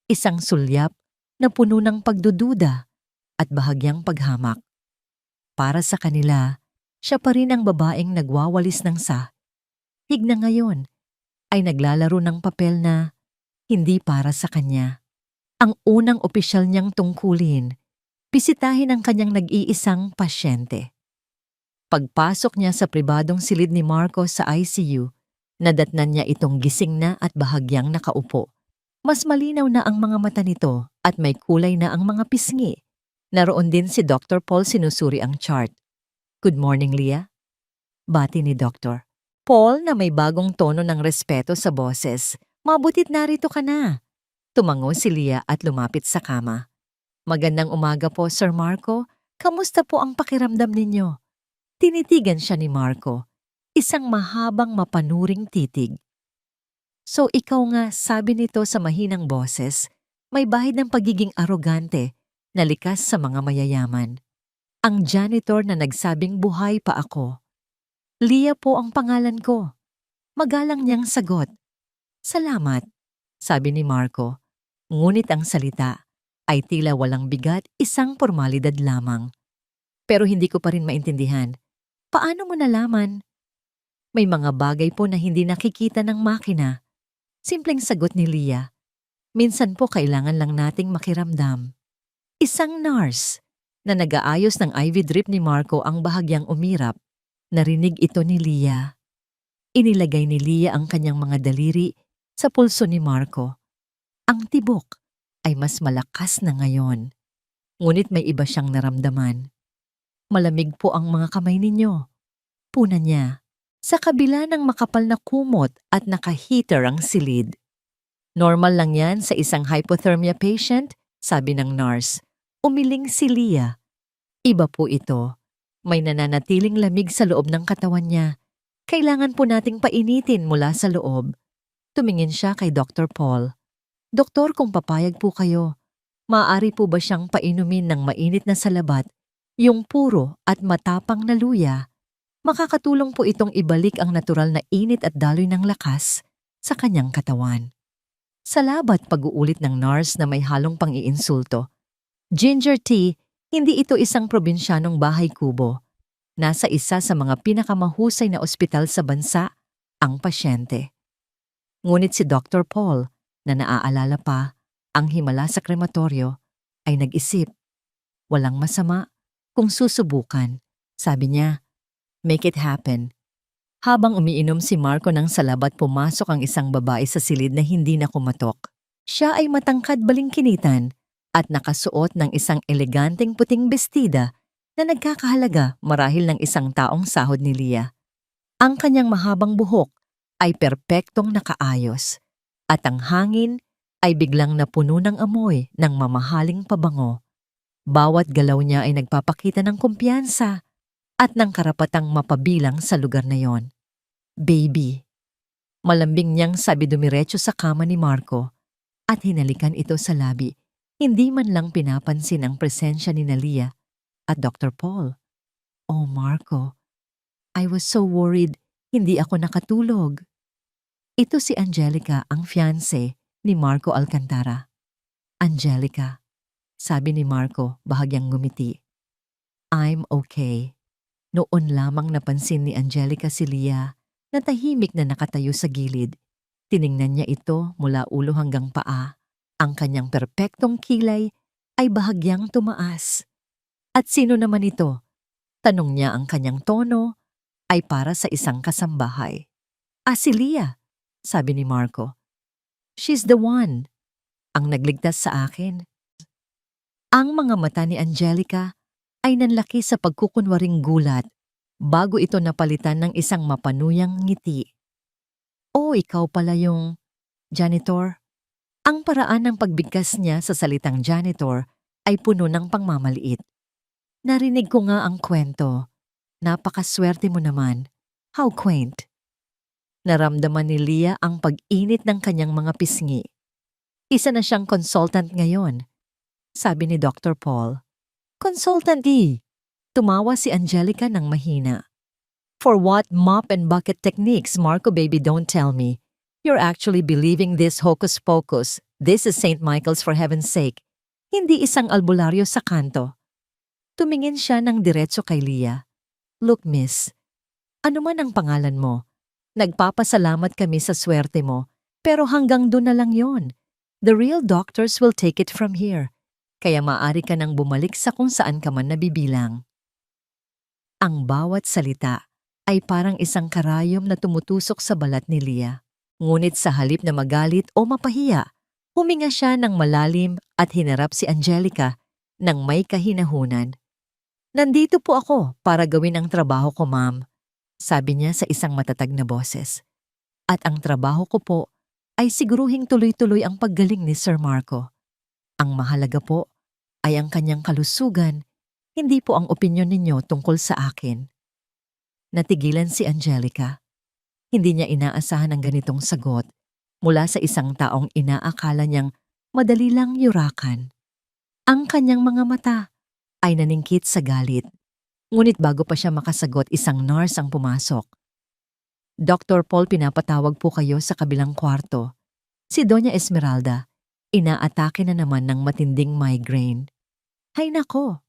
isang sulyap na puno ng pagdududa at bahagyang paghamak. Para sa kanila, siya pa rin ang babaeng nagwawalis ng sahig na ngayon ay naglalaro ng papel na hindi para sa kanya. Ang unang opisyal niyang tungkulin, bisitahin ang kanyang nag-iisang pasyente. Pagpasok niya sa pribadong silid ni Marco sa ICU, nadatnan niya itong gising na at bahagyang nakaupo. Mas malinaw na ang mga mata nito at may kulay na ang mga pisngi. Naroon din si Dr. Paul, sinusuri ang chart. "Good morning, Leah." Bati ni Dr. Paul na may bagong tono ng respeto sa boses. "Mabutit narito ka na." Tumango si Leah at lumapit sa kama. Magandang umaga po, Sir Marco. Kamusta po ang pakiramdam ninyo? Tinitigan siya ni Marco, isang mahabang mapanuring titig. So ikaw nga, sabi nito sa mahinang boses, may bahid ng pagiging arogante na likas sa mga mayayaman. Ang janitor na nagsabing buhay pa ako. Lia po ang pangalan ko. Magalang niyang sagot. Salamat, sabi ni Marco. Ngunit ang salita ay tila walang bigat, isang formalidad lamang. Pero hindi ko pa rin maintindihan. Paano mo nalaman? May mga bagay po na hindi nakikita ng makina. Simpleng sagot ni Lia. Minsan po kailangan lang nating makiramdam. Isang nurse na nag-aayos ng IV drip ni Marco ang bahagyang umirap. Narinig ito ni Lia. Inilagay ni Lia ang kanyang mga daliri sa pulso ni Marco. Ang tibok ay mas malakas na ngayon. Ngunit may iba siyang naramdaman. Malamig po ang mga kamay ninyo. Puna niya. Sa kabila ng makapal na kumot at naka-heater ang silid. Normal lang yan sa isang hypothermia patient, sabi ng nurse. Umiling si Lia. Iba po ito. May nananatiling lamig sa loob ng katawan niya. Kailangan po nating painitin mula sa loob. Tumingin siya kay Dr. Paul. Doktor, kung papayag po kayo, maaari po ba siyang painumin ng mainit na salabat, yung puro at matapang na luya? Makakatulong po itong ibalik ang natural na init at daloy ng lakas sa kanyang katawan. Salabat pag-uulit ng nurse na may halong pang-iinsulto. Ginger tea, hindi ito isang probinsyanong bahay kubo. Nasa isa sa mga pinakamahusay na ospital sa bansa, ang pasyente. Ngunit si Dr. Paul, na naaalala pa ang himala sa krematoryo, ay nag-isip. Walang masama kung susubukan, sabi niya. Make it happen. Habang umiinom si Marco ng salabat, pumasok ang isang babae sa silid na hindi na kumatok. Siya ay matangkad balingkinitan at nakasuot ng isang eleganteng puting bestida na nagkakahalaga marahil ng isang taong sahod ni Lia. Ang kanyang mahabang buhok ay perpektong nakaayos at ang hangin ay biglang napuno ng amoy ng mamahaling pabango. Bawat galaw niya ay nagpapakita ng kumpiyansa at ng karapatang mapabilang sa lugar na yon. Baby. Malambing niyang sabi dumiretso sa kama ni Marco at hinalikan ito sa labi. Hindi man lang pinapansin ang presensya ni Lia at Dr. Paul. Oh Marco, I was so worried, hindi ako nakatulog. Ito si Angelica, ang fiancé ni Marco Alcantara. Angelica, sabi ni Marco bahagyang ngumiti. I'm okay. Noon lamang napansin ni Angelica si Lia na tahimik na nakatayo sa gilid. Tiningnan niya ito mula ulo hanggang paa. Ang kanyang perpektong kilay ay bahagyang tumaas. At sino naman ito? Tanong niya, ang kanyang tono ay para sa isang kasambahay. Si Lia, sabi ni Marco. She's the one. Ang nagligtas sa akin. Ang mga mata ni Angelica ay nanlaki sa pagkukunwaring gulat bago ito napalitan ng isang mapanuyang ngiti. Oh, ikaw pala yung janitor. Ang paraan ng pagbigkas niya sa salitang janitor ay puno ng pangmamaliit. Narinig ko nga ang kwento. Napakaswerte mo naman. How quaint. Naramdaman ni Lia ang pag-init ng kanyang mga pisngi. Isa na siyang consultant ngayon, sabi ni Dr. Paul. Consultant E. Tumawa si Angelica ng mahina. For what mop and bucket techniques, Marco baby, don't tell me. You're actually believing this hocus pocus. This is St. Michael's for heaven's sake. Hindi isang albularyo sa kanto. Tumingin siya ng diretso kay Lia. Look miss, ano man ang pangalan mo, nagpapasalamat kami sa swerte mo, pero hanggang doon na lang yon. The real doctors will take it from here. Kaya maaari ka nang bumalik sa kung saan ka man nabibilang. Ang bawat salita ay parang isang karayom na tumutusok sa balat ni Lia. Ngunit sa halip na magalit o mapahiya, huminga siya ng malalim at hinarap si Angelica ng may kahinahunan. Nandito po ako para gawin ang trabaho ko, ma'am, sabi niya sa isang matatag na boses. At ang trabaho ko po ay siguruhing tuloy-tuloy ang paggaling ni Sir Marco. Ang mahalaga po ay ang kanyang kalusugan, hindi po ang opinyon ninyo tungkol sa akin. Natigilan si Angelica. Hindi niya inaasahan ang ganitong sagot mula sa isang taong inaakala niyang madali lang yurakan. Ang kanyang mga mata ay naningkit sa galit. Ngunit bago pa siya makasagot, isang nurse ang pumasok. Dr. Paul, pinapatawag po kayo sa kabilang kwarto. Si Doña Esmeralda, inaatake na naman ng matinding migraine. Hay nako!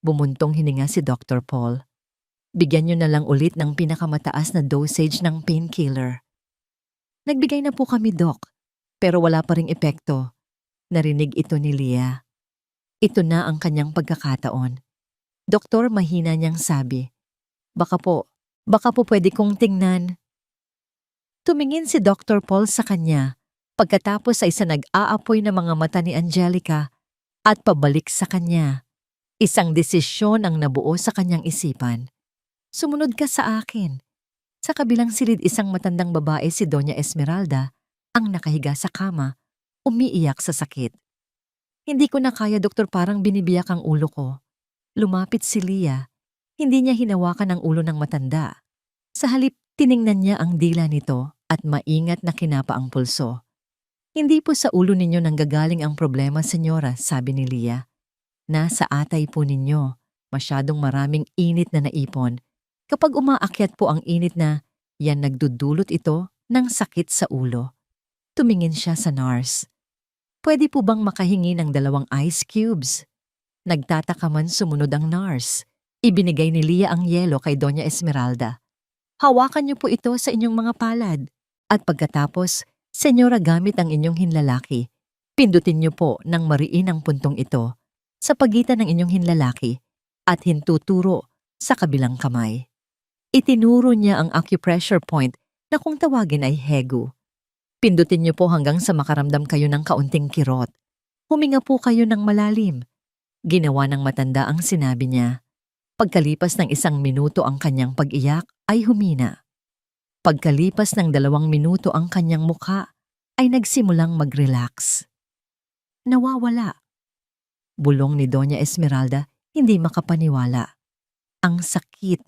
Bumuntong hininga si Dr. Paul. Bigyan niyo na lang ulit ng pinakamataas na dosage ng painkiller. Nagbigay na po kami, Doc, pero wala pa ring epekto. Narinig ito ni Leah. Ito na ang kanyang pagkakataon. Doktor, mahina niyang sabi. Baka po pwede kong tingnan. Tumingin si Dr. Paul sa kanya pagkatapos ay isa nag-aapoy na mga mata ni Angelica at pabalik sa kanya. Isang desisyon ang nabuo sa kanyang isipan. Sumunod ka sa akin. Sa kabilang silid, isang matandang babae, si Doña Esmeralda, ang nakahiga sa kama, umiiyak sa sakit. Hindi ko na kaya, doktor, parang binibiyak ang ulo ko. Lumapit si Leah. Hindi niya hinawakan ang ulo ng matanda. Sa halip, tiningnan niya ang dila nito at maingat na kinapa ang pulso. Hindi po sa ulo ninyo nanggagaling ang problema, senyora, sabi ni Leah. Nasa atay po ninyo. Masyadong maraming init na naipon. Kapag umaakyat po ang init na, yan nagdudulot ito ng sakit sa ulo. Tumingin siya sa nurse. Pwede po bang makahingi ng 2 ice cubes? Nagtataka man sumunod ang nurse. Ibinigay ni Leah ang yelo kay Doña Esmeralda. Hawakan niyo po ito sa inyong mga palad. At pagkatapos, senyora, gamit ang inyong hinlalaki. Pindutin niyo po ng mariin ang puntong ito sa pagitan ng inyong hinlalaki at hintuturo sa kabilang kamay. Itinuro niya ang acupressure point na kung tawagin ay hegu. Pindutin niyo po hanggang sa makaramdam kayo ng kaunting kirot. Huminga po kayo ng malalim. Ginawa ng matanda ang sinabi niya. Pagkalipas ng 1 minuto ang kanyang pag-iyak ay humina. Pagkalipas ng 2 minuto ang kanyang mukha ay nagsimulang mag-relax. Nawawala. Bulong ni Doña Esmeralda, hindi makapaniwala. Ang sakit.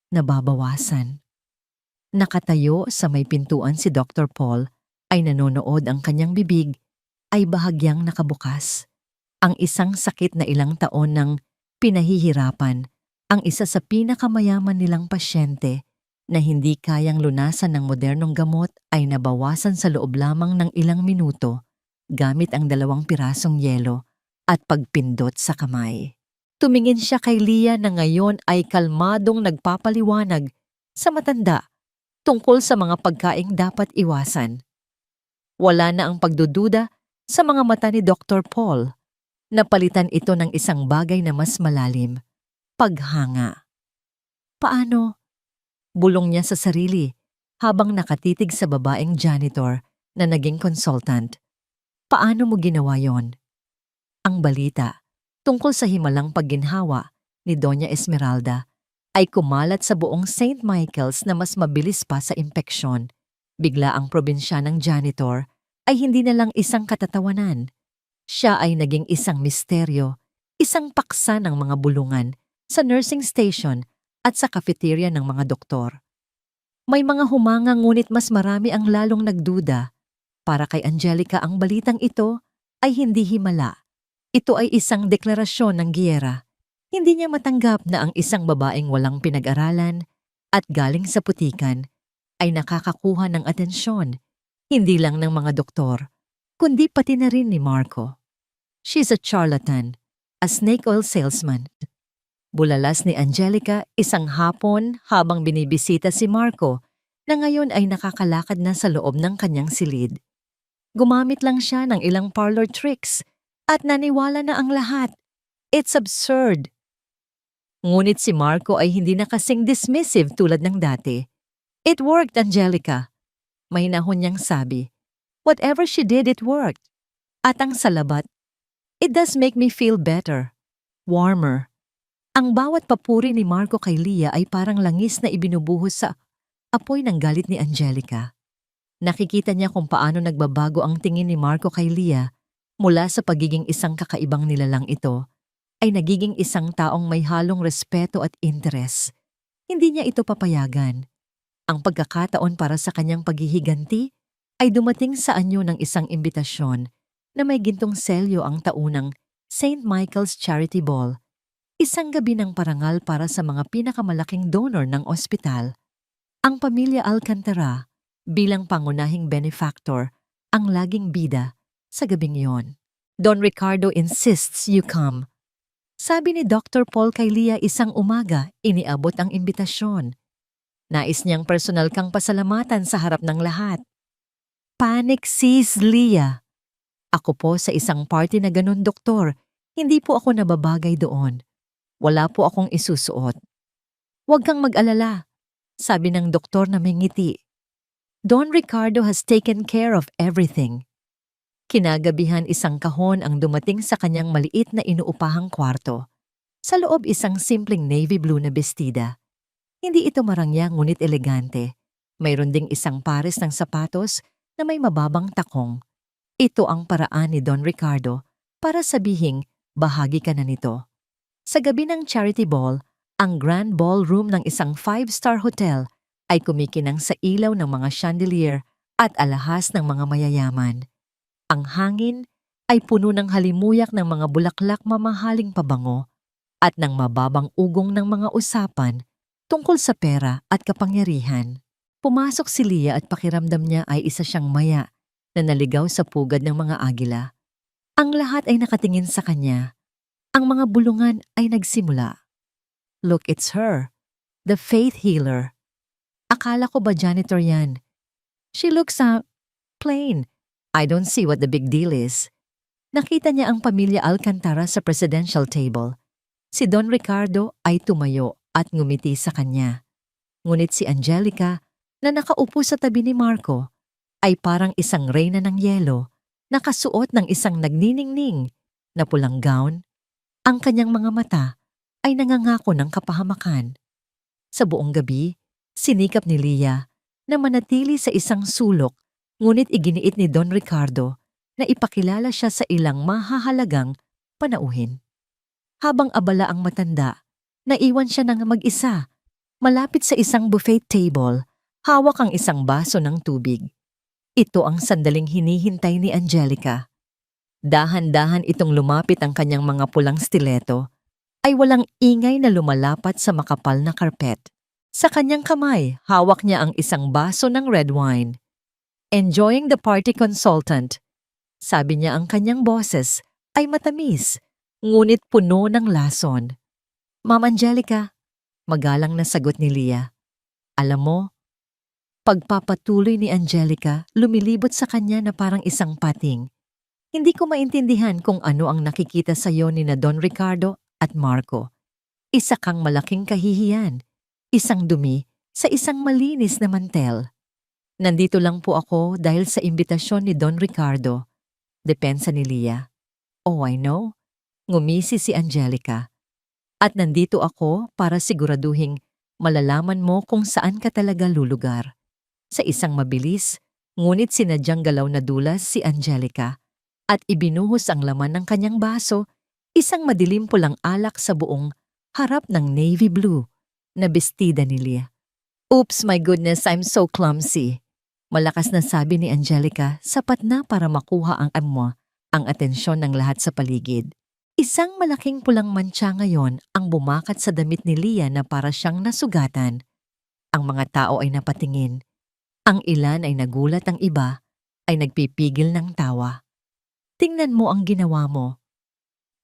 Nababawasan. Nakatayo sa may pintuan si Dr. Paul ay nanonood, ang kanyang bibig ay bahagyang nakabukas. Ang isang sakit na ilang taon ng pinahihirapan, ang isa sa pinakamayaman nilang pasyente na hindi kayang lunasan ng modernong gamot ay nabawasan sa loob lamang ng ilang minuto gamit ang 2 pirasong yelo at pagpindot sa kamay. Tumingin siya kay Leah na ngayon ay kalmadong nagpapaliwanag sa matanda tungkol sa mga pagkaing dapat iwasan. Wala na ang pagdududa sa mga mata ni Dr. Paul. Napalitan ito ng isang bagay na mas malalim, paghanga. Paano? Bulong niya sa sarili habang nakatitig sa babaeng janitor na naging consultant. Paano mo ginawa yon? Ang balita tungkol sa himalang pagginhawa ni Doña Esmeralda ay kumalat sa buong St. Michael's na mas mabilis pa sa impeksyon. Bigla ang probinsyanang janitor ay hindi na lang isang katatawanan. Siya ay naging isang misteryo, isang paksa ng mga bulungan sa nursing station at sa cafeteria ng mga doktor. May mga humanga ngunit mas marami ang lalong nagduda. Para kay Angelica, ang balitang ito ay hindi himala. Ito ay isang deklarasyon ng giyera. Hindi niya matanggap na ang isang babaeng walang pinag-aralan at galing sa putikan ay nakakakuha ng atensyon, hindi lang ng mga doktor, kundi pati na rin ni Marco. She's a charlatan, a snake oil salesman. Bulalas ni Angelica isang hapon habang binibisita si Marco na ngayon ay nakakalakad na sa loob ng kanyang silid. Gumamit lang siya ng ilang parlor tricks at naniwala na ang lahat. It's absurd. Ngunit si Marco ay hindi na kasing dismissive tulad ng dati. It worked, Angelica. Mahinahon niyang sabi. Whatever she did, it worked. At ang salabat, it does make me feel better, warmer. Ang bawat papuri ni Marco kay Leah ay parang langis na ibinubuhos sa apoy ng galit ni Angelica. Nakikita niya kung paano nagbabago ang tingin ni Marco kay Leah Mula sa pagiging isang kakaibang nilalang ito, ay nagiging isang taong may halong respeto at interes. Hindi niya ito papayagan. Ang pagkakataon para sa kanyang paghihiganti ay dumating sa anyo ng isang imbitasyon na may gintong selyo ang taunang St. Michael's Charity Ball, isang gabi ng parangal para sa mga pinakamalaking donor ng ospital. Ang pamilya Alcantara, bilang pangunahing benefactor, ang laging bida sa gabing iyon. Don Ricardo insists you come. Sabi ni Dr. Paul kay Leah isang umaga, iniabot ang imbitasyon. Nais niyang personal kang pasalamatan sa harap ng lahat. Panic sees Leah. Ako po sa isang party na ganun, doktor. Hindi po ako nababagay doon. Wala po akong isusuot. Huwag kang mag-alala, sabi ng doktor na may ngiti. Don Ricardo has taken care of everything. Kinagabihan isang kahon ang dumating sa kanyang maliit na inuupahang kwarto. Sa loob isang simpleng navy blue na bestida. Hindi ito marangya ngunit elegante. Mayroon ding isang pares ng sapatos na may mababang takong. Ito ang paraan ni Don Ricardo para sabihing bahagi ka na nito. Sa gabi ng charity ball, ang grand ballroom ng isang 5-star hotel ay kumikinang sa ilaw ng mga chandelier at alahas ng mga mayayaman. Ang hangin ay puno ng halimuyak ng mga bulaklak mamahaling pabango at ng mababang ugong ng mga usapan tungkol sa pera at kapangyarihan. Pumasok si Leah at pakiramdam niya ay isa siyang maya na naligaw sa pugad ng mga agila. Ang lahat ay nakatingin sa kanya. Ang mga bulungan ay nagsimula. Look, it's her, the faith healer. Akala ko ba janitor yan? She looks plain. I don't see what the big deal is. Nakita niya ang pamilya Alcantara sa presidential table. Si Don Ricardo ay tumayo at ngumiti sa kanya. Ngunit si Angelica, na nakaupo sa tabi ni Marco, ay parang isang reyna ng yelo, nakasuot ng isang nagniningning na pulang gown. Ang kanyang mga mata ay nangangako ng kapahamakan. Sa buong gabi, sinikap ni Leah na manatili sa isang sulok. Ngunit iginiit ni Don Ricardo na ipakilala siya sa ilang mahahalagang panauhin. Habang abala ang matanda, naiwan siya ng mag-isa. Malapit sa isang buffet table, hawak ang isang baso ng tubig. Ito ang sandaling hinihintay ni Angelica. Dahan-dahan itong lumapit ang kanyang mga pulang stiletto, ay walang ingay na lumalapat sa makapal na karpet. Sa kanyang kamay, hawak niya ang isang baso ng red wine. Enjoying the party, consultant. Sabi niya ang kanyang boses ay matamis, ngunit puno ng lason. Ma'am Angelica, magalang na sagot ni Leah. Alam mo, pagpapatuloy ni Angelica lumilibot sa kanya na parang isang pating. Hindi ko maintindihan kung ano ang nakikita sa iyo ni na Don Ricardo at Marco. Isa kang malaking kahihiyan, isang dumi sa isang malinis na mantel. Nandito lang po ako dahil sa imbitasyon ni Don Ricardo. Depensa ni Leah. Oh, I know. Ngumisi si Angelica. At nandito ako para siguraduhing malalaman mo kung saan ka talaga lulugar. Sa isang mabilis, ngunit sinadyang galaw na dulas si Angelica at ibinuhos ang laman ng kanyang baso, isang madilim pulang alak sa buong harap ng navy blue na bestida ni Leah. Oops, my goodness, I'm so clumsy. Malakas na sabi ni Angelica, sapat na para makuha ang atensyon ng lahat sa paligid. Isang malaking pulang mantsa ngayon ang bumakat sa damit ni Leah na para siyang nasugatan. Ang mga tao ay napatingin. Ang ilan ay nagulat, ang iba ay nagpipigil ng tawa. Tingnan mo ang ginawa mo.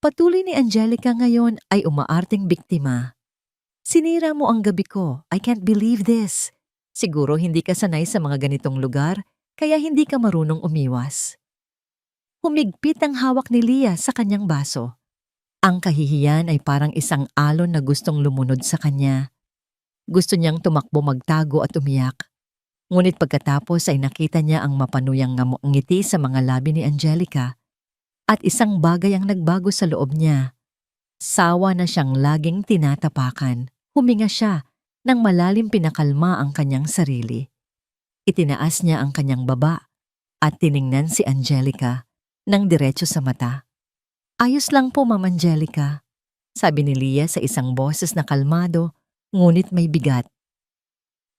Patuloy ni Angelica ngayon ay umaarting biktima. Sinira mo ang gabi ko. I can't believe this. Siguro hindi ka sanay sa mga ganitong lugar, kaya hindi ka marunong umiwas. Humigpit ang hawak ni Leah sa kanyang baso. Ang kahihiyan ay parang isang alon na gustong lumunod sa kanya. Gusto niyang tumakbo, magtago at umiyak. Ngunit pagkatapos ay nakita niya ang mapanuyang ngiti sa mga labi ni Angelica at isang bagay ang nagbago sa loob niya. Sawa na siyang laging tinatapakan. Huminga siya nang malalim pinakalma ang kanyang sarili. Itinaas niya ang kanyang baba at tiningnan si Angelica. ng diretso sa mata. Ayos lang po, Ma'am Angelica, sabi ni Leah sa isang boses na kalmado, ngunit may bigat.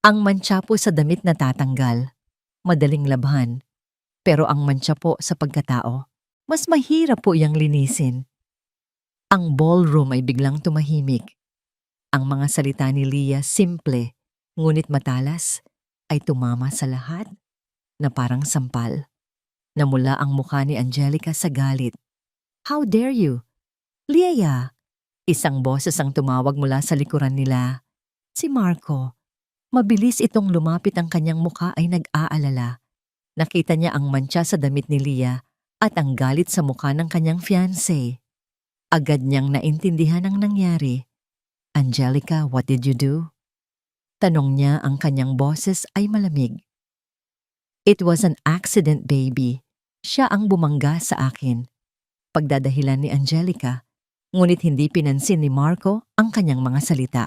Ang mantsa po sa damit na tatanggal, madaling labhan. Pero ang mantsa po sa pagkatao, mas mahirap po iyang linisin. Ang ballroom ay biglang tumahimik. Ang mga salita ni Leah simple, ngunit matalas, ay tumama sa lahat na parang sampal. Namula ang mukha ni Angelica sa galit. How dare you? Leah! Isang boses ang tumawag mula sa likuran nila. Si Marco. Mabilis itong lumapit, ang kanyang mukha ay nag-aalala. Nakita niya ang mantsa sa damit ni Leah at ang galit sa mukha ng kanyang fiancé. Agad niyang naintindihan ang nangyari. Angelica, what did you do? Tanong niya, ang kanyang boses ay malamig. It was an accident, baby. Siya ang bumangga sa akin. Pagdadahilan ni Angelica, ngunit hindi pinansin ni Marco ang kanyang mga salita.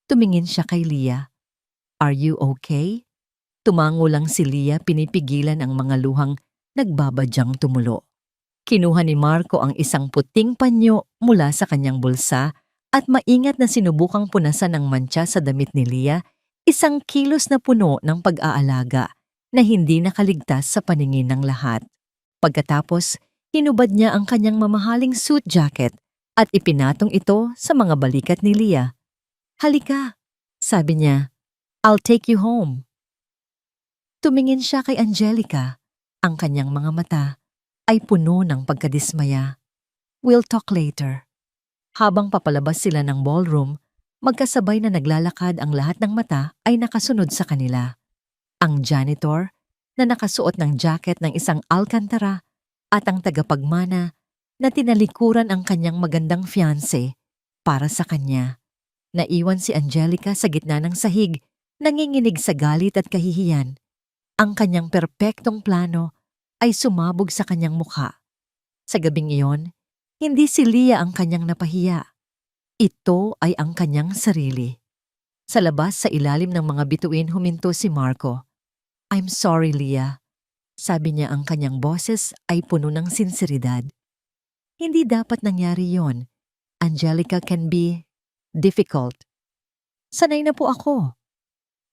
Tumingin siya kay Leah. Are you okay? Tumango lang si Leah, pinipigilan ang mga luhang nagbabadyang tumulo. Kinuha ni Marco ang isang puting panyo mula sa kanyang bulsa at maingat na sinubukang punasan ang mantsa sa damit ni Leah, isang kilos na puno ng pag-aalaga na hindi nakaligtas sa paningin ng lahat. Pagkatapos, hinubad niya ang kanyang mamahaling suit jacket at ipinatong ito sa mga balikat ni Leah. Halika, sabi niya. I'll take you home. Tumingin siya kay Angelica. Ang kanyang mga mata ay puno ng pagkadismaya. We'll talk later. Habang papalabas sila ng ballroom, magkasabay na naglalakad, ang lahat ng mata ay nakasunod sa kanila. Ang janitor na nakasuot ng jacket ng isang alcantara at ang tagapagmana na tinalikuran ang kanyang magandang fiancé para sa kanya. Naiwan si Angelica sa gitna ng sahig, nanginginig sa galit at kahihiyan. Ang kanyang perpektong plano ay sumabog sa kanyang mukha. Sa gabing iyon, hindi si Leah ang kanyang napahiya. Ito ay ang kanyang sarili. Sa labas, sa ilalim ng mga bituin, huminto si Marco. I'm sorry, Leah. Sabi niya, ang kanyang boses ay puno ng sinseridad. Hindi dapat nangyari yon. Angelica can be difficult. Sanay na po ako.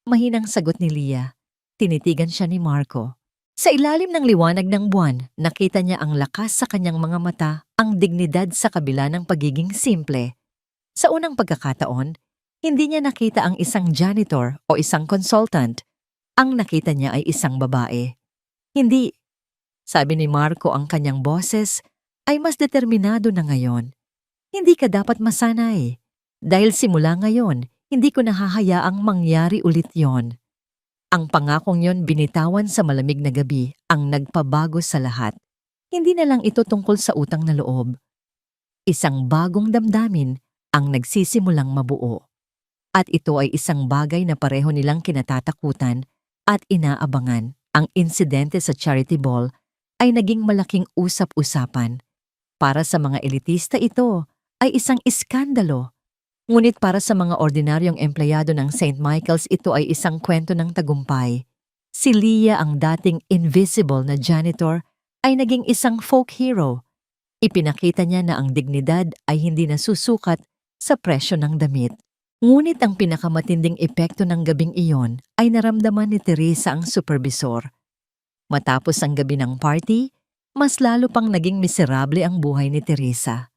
Mahinang sagot ni Leah. Tinitigan siya ni Marco. Sa ilalim ng liwanag ng buwan, nakita niya ang lakas sa kanyang mga mata, ang dignidad sa kabila ng pagiging simple. Sa unang pagkakataon, hindi niya nakita ang isang janitor o isang consultant. Ang nakita niya ay isang babae. Hindi, sabi ni Marco, ang kanyang boses ay mas determinado na ngayon. Hindi ka dapat masanay. Dahil simula ngayon, hindi ko nahahayaang mangyari ulit yon. Ang pangakong yon binitawan sa malamig na gabi, ang nagpabago sa lahat. Hindi na lang ito tungkol sa utang na loob. Isang bagong damdamin ang nagsisimulang mabuo. At ito ay isang bagay na pareho nilang kinatatakutan at inaabangan. Ang insidente sa charity ball ay naging malaking usap-usapan. Para sa mga elitista, ito ay isang iskandalo. Ngunit para sa mga ordinaryong empleyado ng St. Michael's, ito ay isang kwento ng tagumpay. Si Leah, ang dating invisible na janitor, ay naging isang folk hero. Ipinakita niya na ang dignidad ay hindi nasusukat sa presyo ng damit. Ngunit ang pinakamatinding epekto ng gabing iyon ay naramdaman ni Teresa, ang supervisor. Matapos ang gabi ng party, mas lalo pang naging miserable ang buhay ni Teresa.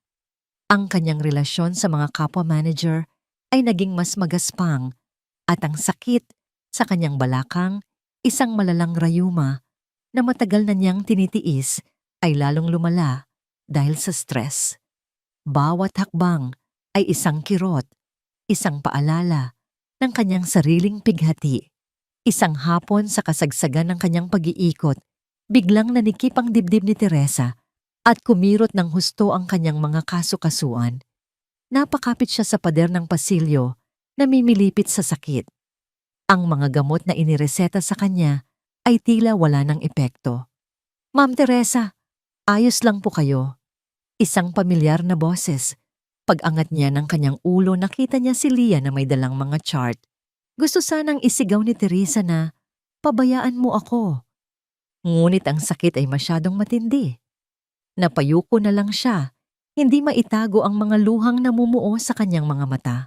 Ang kanyang relasyon sa mga kapwa-manager ay naging mas magaspang at ang sakit sa kanyang balakang, isang malalang rayuma na matagal na niyang tinitiis, ay lalong lumala dahil sa stress. Bawat hakbang ay isang kirot, isang paalala ng kanyang sariling pighati. Isang hapon sa kasagsagan ng kanyang pag-iikot, biglang nanikip ang dibdib ni Teresa at kumirot ng husto ang kanyang mga kaso-kasuan. Napakapit siya sa pader ng pasilyo, namimilipit sa sakit. Ang mga gamot na inireseta sa kanya ay tila wala ng epekto. Ma'am Teresa, ayos lang po kayo. Isang pamilyar na boses. Pag-angat niya ng kanyang ulo, nakita niya si Leah na may dalang mga chart. Gusto sanang isigaw ni Teresa na, pabayaan mo ako. Ngunit ang sakit ay masyadong matindi. Napayuko na lang siya. Hindi maitago ang mga luhang namumuo sa kanyang mga mata.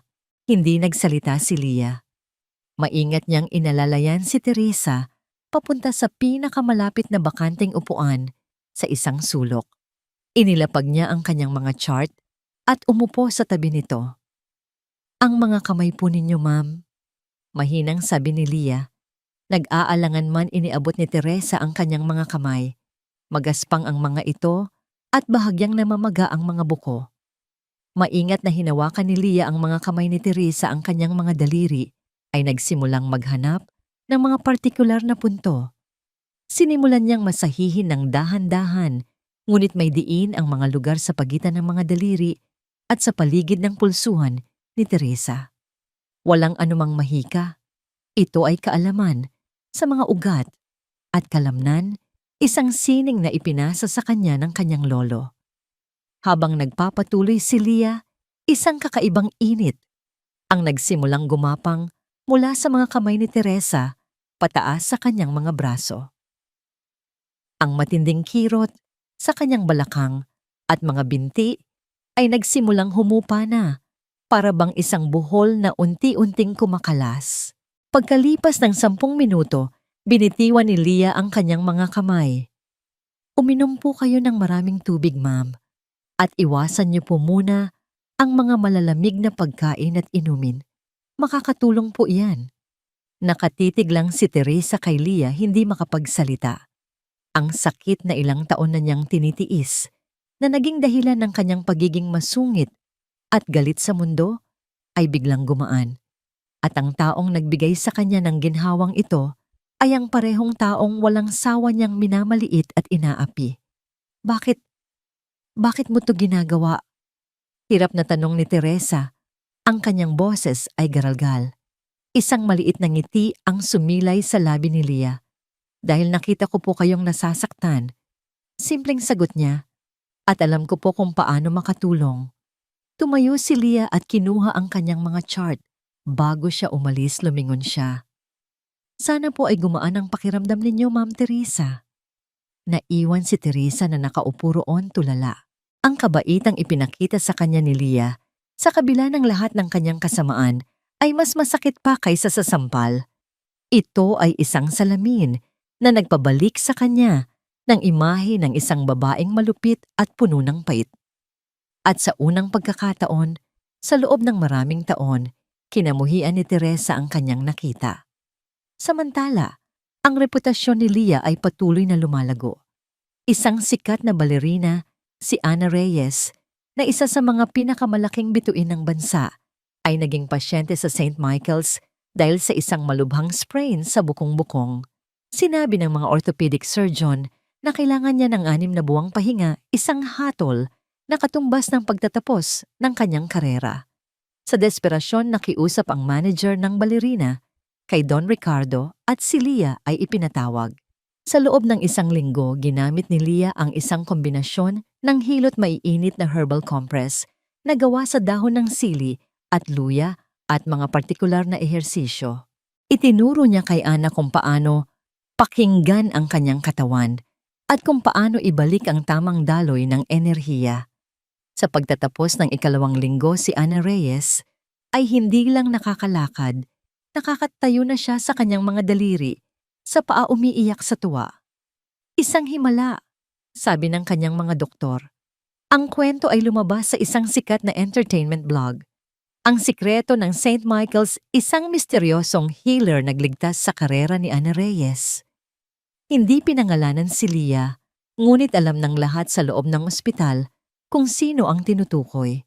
Hindi nagsalita si Leah. Maingat niyang inalalayan si Teresa papunta sa pinakamalapit na bakanteng upuan sa isang sulok. Inilapag niya ang kanyang mga chart at umupo sa tabi nito. "Ang mga kamay po ninyo, ma'am," mahinang sabi ni Leah. Nag-aalangan man iniabot ni Teresa ang kanyang mga kamay. Magaspang ang mga ito at bahagyang namamaga ang mga buko. Maingat na hinawakan ni Leah ang mga kamay ni Teresa ang kanyang mga daliri ay nagsimulang maghanap ng mga partikular na punto. Sinimulan niyang masahihin ng dahan-dahan, ngunit may diin ang mga lugar sa pagitan ng mga daliri at sa paligid ng pulsuhan ni Teresa. Walang anumang mahika. Ito ay kaalaman sa mga ugat at kalamnan, isang sining na ipinasa sa kanya ng kanyang lolo. Habang nagpapatuloy si Leah, isang kakaibang init ang nagsimulang gumapang mula sa mga kamay ni Teresa pataas sa kanyang mga braso. Ang matinding kirot sa kanyang balakang at mga binti ay nagsimulang humupa na para bang isang buhol na unti-unting kumakalas. Pagkalipas ng 10 minuto, binitiwan ni Leah ang kanyang mga kamay. "Uminom po kayo ng maraming tubig, ma'am, at iwasan niyo po muna ang mga malalamig na pagkain at inumin. Makakatulong po iyan." Nakatitig lang si Teresa kay Leah, hindi makapagsalita. Ang sakit na ilang taon na niyang tinitiis na naging dahilan ng kanyang pagiging masungit at galit sa mundo ay biglang gumaan. At ang taong nagbigay sa kanya ng ginhawang ito ay ang parehong taong walang sawa niyang minamaliit at inaapi. Bakit mo to ginagawa?" Hirap na tanong ni Teresa. Ang kanyang boses ay garalgal. Isang maliit na ngiti ang sumilay sa labi ni Leah. "Dahil nakita ko po kayong nasasaktan." Simpleng sagot niya. "At alam ko po kung paano makatulong." Tumayo si Leah at kinuha ang kanyang mga chart. Bago siya umalis, lumingon siya. "Sana po ay gumaan ang pakiramdam ninyo, Ma'am Teresa." Naiwan si Teresa na nakaupo roon tulala. Ang kabaitang ipinakita sa kanya ni Leah, sa kabila ng lahat ng kanyang kasamaan, ay mas masakit pa kaysa sa sampal. Ito ay isang salamin na nagpabalik sa kanya ng imahe ng isang babaeng malupit at puno ng pait. At sa unang pagkakataon, sa loob ng maraming taon, kinamuhian ni Teresa ang kanyang nakita. Samantala, ang reputasyon ni Leah ay patuloy na lumalago. Isang sikat na balerina, si Ana Reyes, na isa sa mga pinakamalaking bituin ng bansa, ay naging pasyente sa St. Michael's dahil sa isang malubhang sprain sa bukong-bukong. Sinabi ng mga orthopedic surgeon na kailangan niya ng 6 na buwang pahinga, isang hatol na katumbas ng pagtatapos ng kanyang karera. Sa desperasyon, nakiusap ang manager ng balerina kay Don Ricardo at si Leah ay ipinatawag. Sa loob ng 1 linggo, ginamit ni Leah ang isang kombinasyon ng hilot maiinit na herbal compress na gawa sa dahon ng sili at luya at mga partikular na ehersisyo. Itinuro niya kay Ana kung paano pakinggan ang kanyang katawan at kung paano ibalik ang tamang daloy ng enerhiya. Sa pagtatapos ng 2 linggo, si Ana Reyes ay hindi lang nakakalakad, nakakatayo na siya sa kanyang mga daliri, sa paa umiiyak sa tuwa. "Isang himala," sabi ng kanyang mga doktor. Ang kwento ay lumabas sa isang sikat na entertainment blog. Ang sikreto ng St. Michael's, isang misteryosong healer nagligtas sa karera ni Ana Reyes. Hindi pinangalanan si Leah, ngunit alam ng lahat sa loob ng ospital kung sino ang tinutukoy.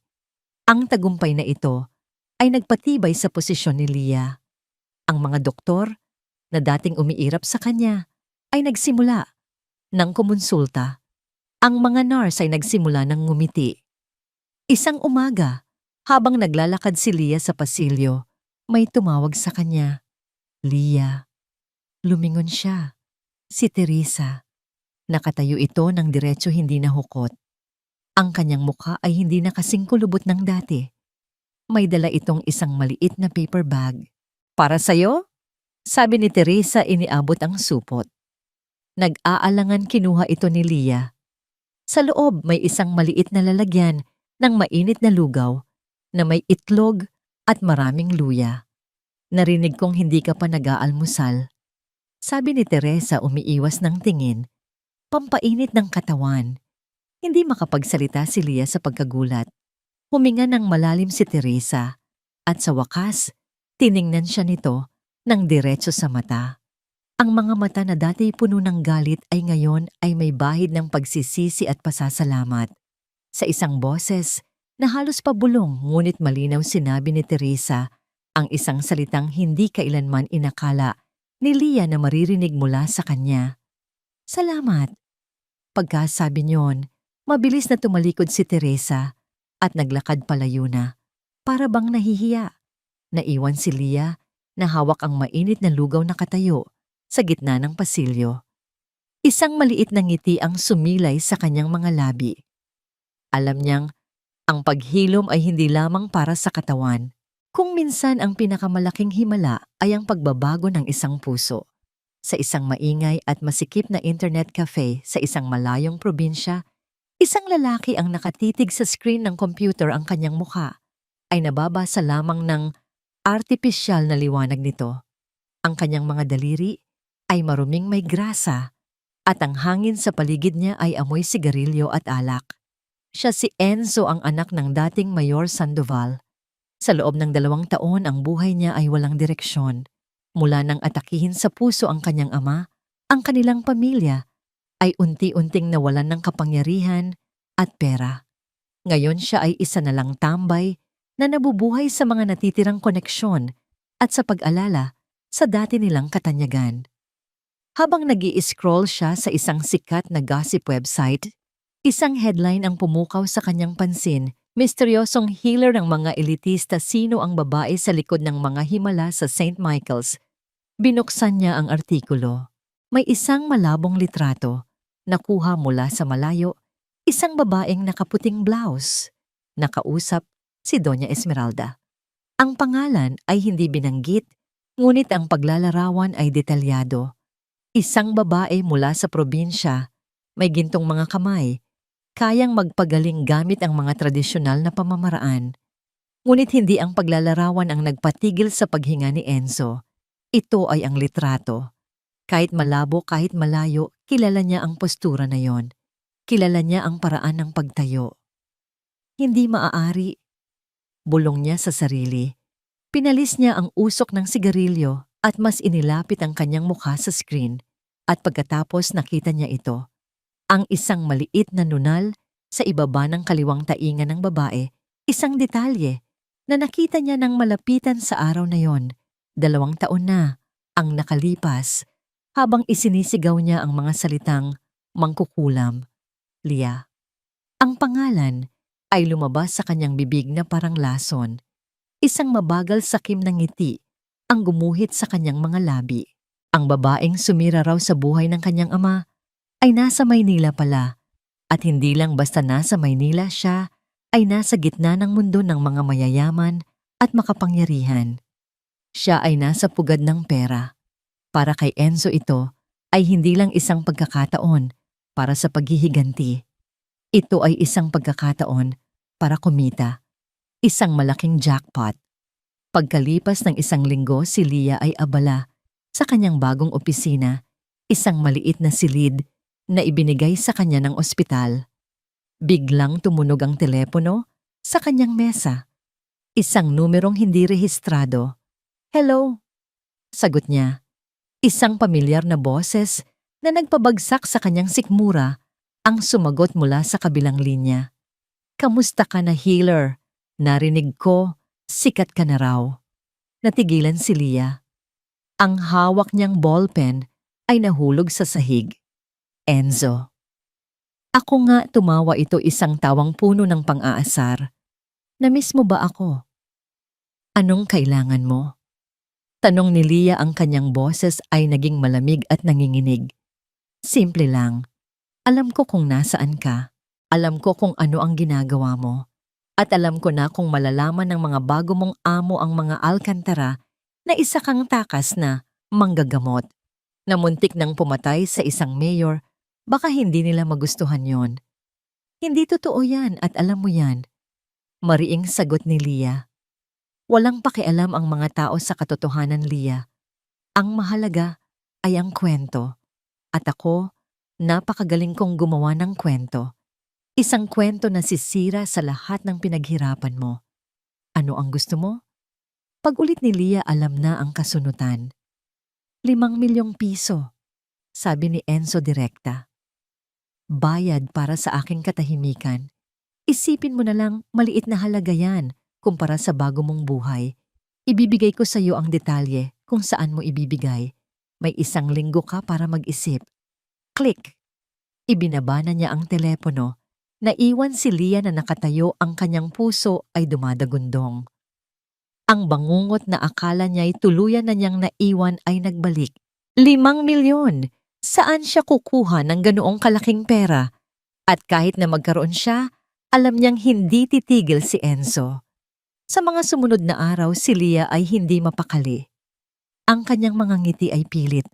Ang tagumpay na ito ay nagpatibay sa posisyon ni Leah. Ang mga doktor na dating umiirap sa kanya ay nagsimula ng kumonsulta. Ang mga nurse ay nagsimula ng ngumiti. Isang umaga, habang naglalakad si Leah sa pasilyo, may tumawag sa kanya. "Leah." Lumingon siya. Si Teresa. Nakatayo ito ng diretso, hindi nahukot. Ang kanyang mukha ay hindi na kasing kulubot ng dati. May dala itong isang maliit na paper bag. "Para sa'yo?" sabi ni Teresa, iniabot ang supot. Nag-aalangan kinuha ito ni Leah. Sa loob may isang maliit na lalagyan ng mainit na lugaw na may itlog at maraming luya. Narinig kong hindi ka pa nag-aalmusal. Sabi ni Teresa umiiwas ng tingin, pampainit ng katawan. Hindi makapagsalita si Lia sa pagkagulat. Huminga ng malalim si Teresa at sa wakas, tiningnan siya nito ng diretso sa mata. Ang mga mata na dati puno ng galit ay ngayon ay may bahid ng pagsisisi at pasasalamat. Sa isang boses na halos pabulong ngunit malinaw sinabi ni Teresa ang isang salitang hindi kailanman inakala ni Lia na maririnig mula sa kanya. Salamat. Pagkasabi niyon, mabilis na tumalikod si Teresa at naglakad palayo na. Para bang nahihiya. Naiwan si Lia na hawak ang mainit na lugaw na katayo sa gitna ng pasilyo. Isang maliit na ngiti ang sumilay sa kanyang mga labi. Alam niyang ang paghilom ay hindi lamang para sa katawan. Kung minsan ang pinakamalaking himala ay ang pagbabago ng isang puso. Sa isang maingay at masikip na internet cafe sa isang malayong probinsya, isang lalaki ang nakatitig sa screen ng computer ang kanyang mukha ay nababasa lamang ng artipisyal na liwanag nito. Ang kanyang mga daliri ay maruming may grasa at ang hangin sa paligid niya ay amoy sigarilyo at alak. Siya si Enzo, ang anak ng dating Mayor Sandoval. Sa loob ng 2 taon ang buhay niya ay walang direksyon. Mula nang atakihin sa puso ang kanyang ama, ang kanilang pamilya ay unti-unting nawalan ng kapangyarihan at pera. Ngayon siya ay isa na lang tambay na nabubuhay sa mga natitirang koneksyon at sa pag-alala sa dati nilang katanyagan. Habang nag-i-scroll siya sa isang sikat na gossip website, isang headline ang pumukaw sa kanyang pansin. Misteryosong healer ng mga elitista, sino ang babae sa likod ng mga himala sa St. Michael's. Binuksan niya ang artikulo. May isang malabong litrato, nakuha mula sa malayo, isang babaeng nakaputing blouse. Nakausap si Doña Esmeralda. Ang pangalan ay hindi binanggit, ngunit ang paglalarawan ay detalyado. Isang babae mula sa probinsya, may gintong mga kamay, kayang magpagaling gamit ang mga tradisyonal na pamamaraan. Ngunit hindi ang paglalarawan ang nagpatigil sa paghinga ni Enzo. Ito ay ang litrato. Kahit malabo, kahit malayo, kilala niya ang postura na yon. Kilala niya ang paraan ng pagtayo. Hindi maaari. Bulong niya sa sarili. Pinalis niya ang usok ng sigarilyo at mas inilapit ang kanyang mukha sa screen. At pagkatapos nakita niya ito. Ang isang maliit na nunal sa ibaba ng kaliwang tainga ng babae, isang detalye na nakita niya nang malapitan sa araw na yon. 2 taon na ang nakalipas habang isinisigaw niya ang mga salitang mangkukulam. Lia. Ang pangalan ay lumabas sa kanyang bibig na parang lason. Isang mabagal sakim ng ngiti ang gumuhit sa kanyang mga labi. Ang babaeng sumira raw sa buhay ng kanyang ama ay nasa Maynila pala. At hindi lang basta nasa Maynila, siya ay nasa gitna ng mundo ng mga mayayaman at makapangyarihan. Siya ay nasa pugad ng pera. Para kay Enzo ito ay hindi lang isang pagkakataon para sa paghihiganti. Ito ay isang pagkakataon para kumita. Isang malaking jackpot. Pagkalipas ng 1 linggo, si Lia ay abala sa kanyang bagong opisina, isang maliit na silid na ibinigay sa kanya ng ospital. Biglang tumunog ang telepono sa kanyang mesa. Isang numerong hindi rehistrado. Hello? Sagot niya. Isang pamilyar na boses na nagpabagsak sa kanyang sikmura ang sumagot mula sa kabilang linya. Kamusta ka na, healer? Narinig ko, sikat ka na raw. Natigilan si Lia. Ang hawak niyang ballpen ay nahulog sa sahig. Enzo. Ako nga, tumawa ito, isang tawang puno ng pang-aasar. Namiss mo ba ako? Anong kailangan mo? Tanong ni Lia, ang kanyang boses ay naging malamig at nanginginig. Simple lang. Alam ko kung nasaan ka. Alam ko kung ano ang ginagawa mo. At alam ko na kung malalaman ng mga bago mong amo ang mga Alcantara na isa kang takas na manggagamot. Na muntik nang pumatay sa isang mayor. Baka hindi nila magustuhan yon. Hindi totoo yan at alam mo yan. Mariing sagot ni Leah. Walang pakialam ang mga tao sa katotohanan, Leah. Ang mahalaga ay ang kwento. At ako, napakagaling kong gumawa ng kwento. Isang kwento na sisira sa lahat ng pinaghirapan mo. Ano ang gusto mo? Pag-ulit ni Leah alam na ang kasunutan. 5 milyong piso, sabi ni Enzo direkta. Bayad para sa aking katahimikan. Isipin mo na lang maliit na halaga yan kumpara sa bago mong buhay. Ibibigay ko sa iyo ang detalye kung saan mo ibibigay. May 1 linggo ka para mag-isip. Click! Ibinaba na niya ang telepono. Naiwan si Leah na nakatayo, ang kanyang puso ay dumadagundong. Ang bangungot na akala niya'y tuluyan na niyang naiwan ay nagbalik. 5 milyon! Saan siya kukuha ng ganoong kalaking pera? At kahit na magkaroon siya, alam niyang hindi titigil si Enzo. Sa mga sumunod na araw, si Leah ay hindi mapakali. Ang kanyang mga ngiti ay pilit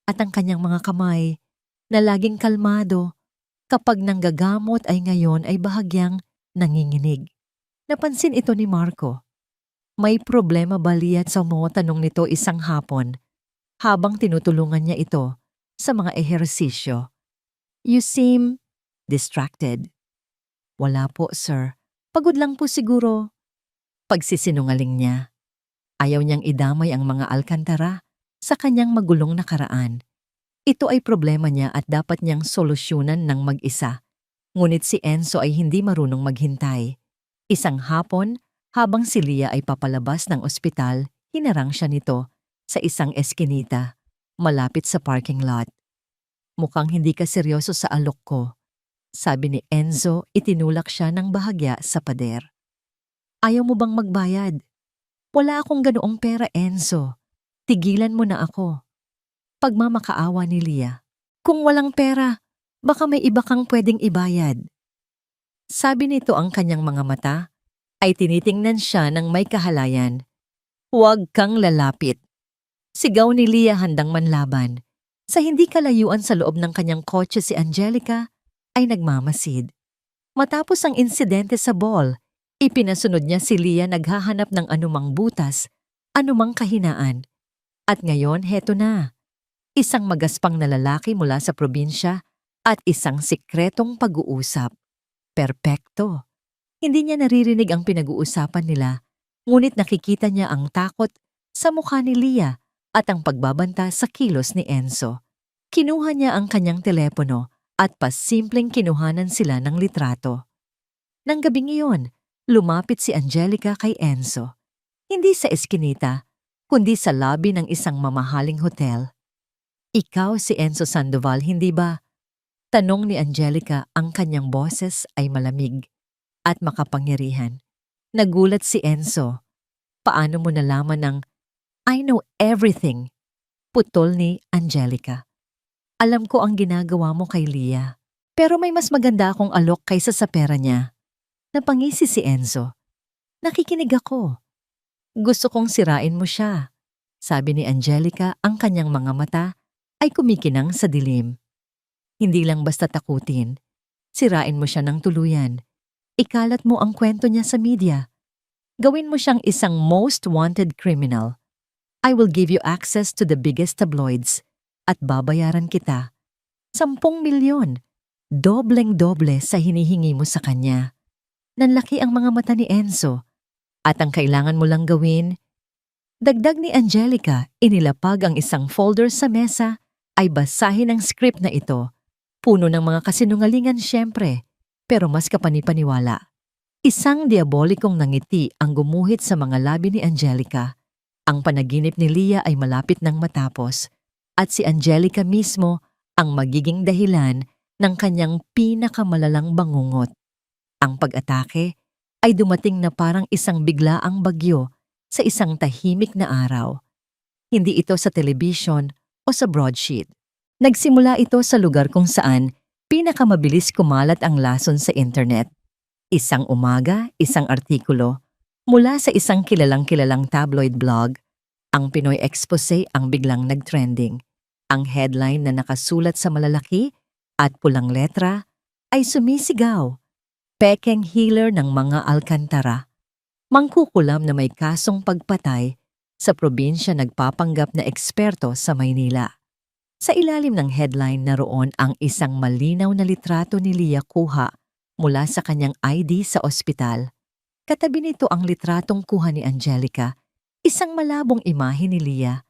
at ang kanyang mga kamay na laging kalmado kapag nanggagamot ay ngayon ay bahagyang nanginginig. Napansin ito ni Marco. May problema ba, Leah, sa mo? Tanong nito isang hapon habang tinutulungan niya ito sa mga ehersisyo. You seem distracted. Wala po, sir. Pagod lang po siguro. Pagsisinungaling niya. Ayaw niyang idamay ang mga alkantara sa kanyang magulong nakaraan. Ito ay problema niya at dapat niyang solusyonan ng mag-isa. Ngunit si Enzo ay hindi marunong maghintay. Isang hapon, habang si Leah ay papalabas ng ospital, hinarang siya nito sa isang eskinita, malapit sa parking lot. Mukhang hindi ka seryoso sa alok ko, sabi ni Enzo, itinulak siya ng bahagya sa pader. Ayaw mo bang magbayad? Wala akong ganoong pera, Enzo. Tigilan mo na ako. Pagmamakaawa ni Leah. Kung walang pera, baka may iba kang pwedeng ibayad. Sabi nito, ang kanyang mga mata ay tinitingnan siya ng may kahalayan. Huwag kang lalapit. Sigaw ni Leah handang manlaban. Sa hindi kalayuan sa loob ng kanyang kotse si Angelica ay nagmamasid. Matapos ang insidente sa ball, ipinasunod niya si Leah naghahanap ng anumang butas, anumang kahinaan. At ngayon, heto na. Isang magaspang na lalaki mula sa probinsya at isang sikretong pag-uusap. Perpekto. Hindi niya naririnig ang pinag-uusapan nila, ngunit nakikita niya ang takot sa mukha ni Leah at ang pagbabanta sa kilos ni Enzo. Kinuha niya ang kanyang telepono at pasimpleng kinuhanan sila ng litrato. Nang gabing iyon, lumapit si Angelica kay Enzo. Hindi sa eskinita, kundi sa lobby ng isang mamahaling hotel. Ikaw si Enzo Sandoval, hindi ba? Tanong ni Angelica, ang kanyang boses ay malamig at makapangyarihan. Nagulat si Enzo. Paano mo nalaman ng I know everything? Putol ni Angelica. Alam ko ang ginagawa mo kay Leah, pero may mas maganda akong alok kaysa sa pera niya. Napangisi si Enzo. Nakikinig ako. Gusto kong sirain mo siya. Sabi ni Angelica, ang kanyang mga mata ay kumikinang sa dilim. Hindi lang basta takutin. Sirain mo siya ng tuluyan. Ikalat mo ang kwento niya sa media. Gawin mo siyang isang most wanted criminal. I will give you access to the biggest tabloids at babayaran kita. 10 milyon. Dobleng-doble sa hinihingi mo sa kanya. Nanlaki ang mga mata ni Enzo. At ang kailangan mo lang gawin, dagdag ni Angelica, inilapag ang isang folder sa mesa, ay basahin ang script na ito. Puno ng mga kasinungalingan siyempre, pero mas kapanipaniwala. Isang diabolikong nangiti ang gumuhit sa mga labi ni Angelica. Ang panaginip ni Leah ay malapit nang matapos, at si Angelica mismo ang magiging dahilan ng kanyang pinakamalalang bangungot. Ang pag-atake ay dumating na parang isang biglaang bagyo sa isang tahimik na araw. Hindi ito sa telebisyon o sa broadsheet. Nagsimula ito sa lugar kung saan pinakamabilis kumalat ang lason sa internet. Isang umaga, isang artikulo mula sa isang kilalang-kilalang tabloid blog, ang Pinoy Expose ang biglang nag-trending. Ang headline na nakasulat sa malalaki at pulang letra ay sumisigaw, pekeng healer ng mga Alcantara, mangkukulam na may kasong pagpatay sa probinsya nagpapanggap na eksperto sa Maynila. Sa ilalim ng headline naroon ang isang malinaw na litrato ni Leah kuha mula sa kanyang ID sa ospital. Katabi nito ang litratong kuha ni Angelica, isang malabong imahe ni Leah.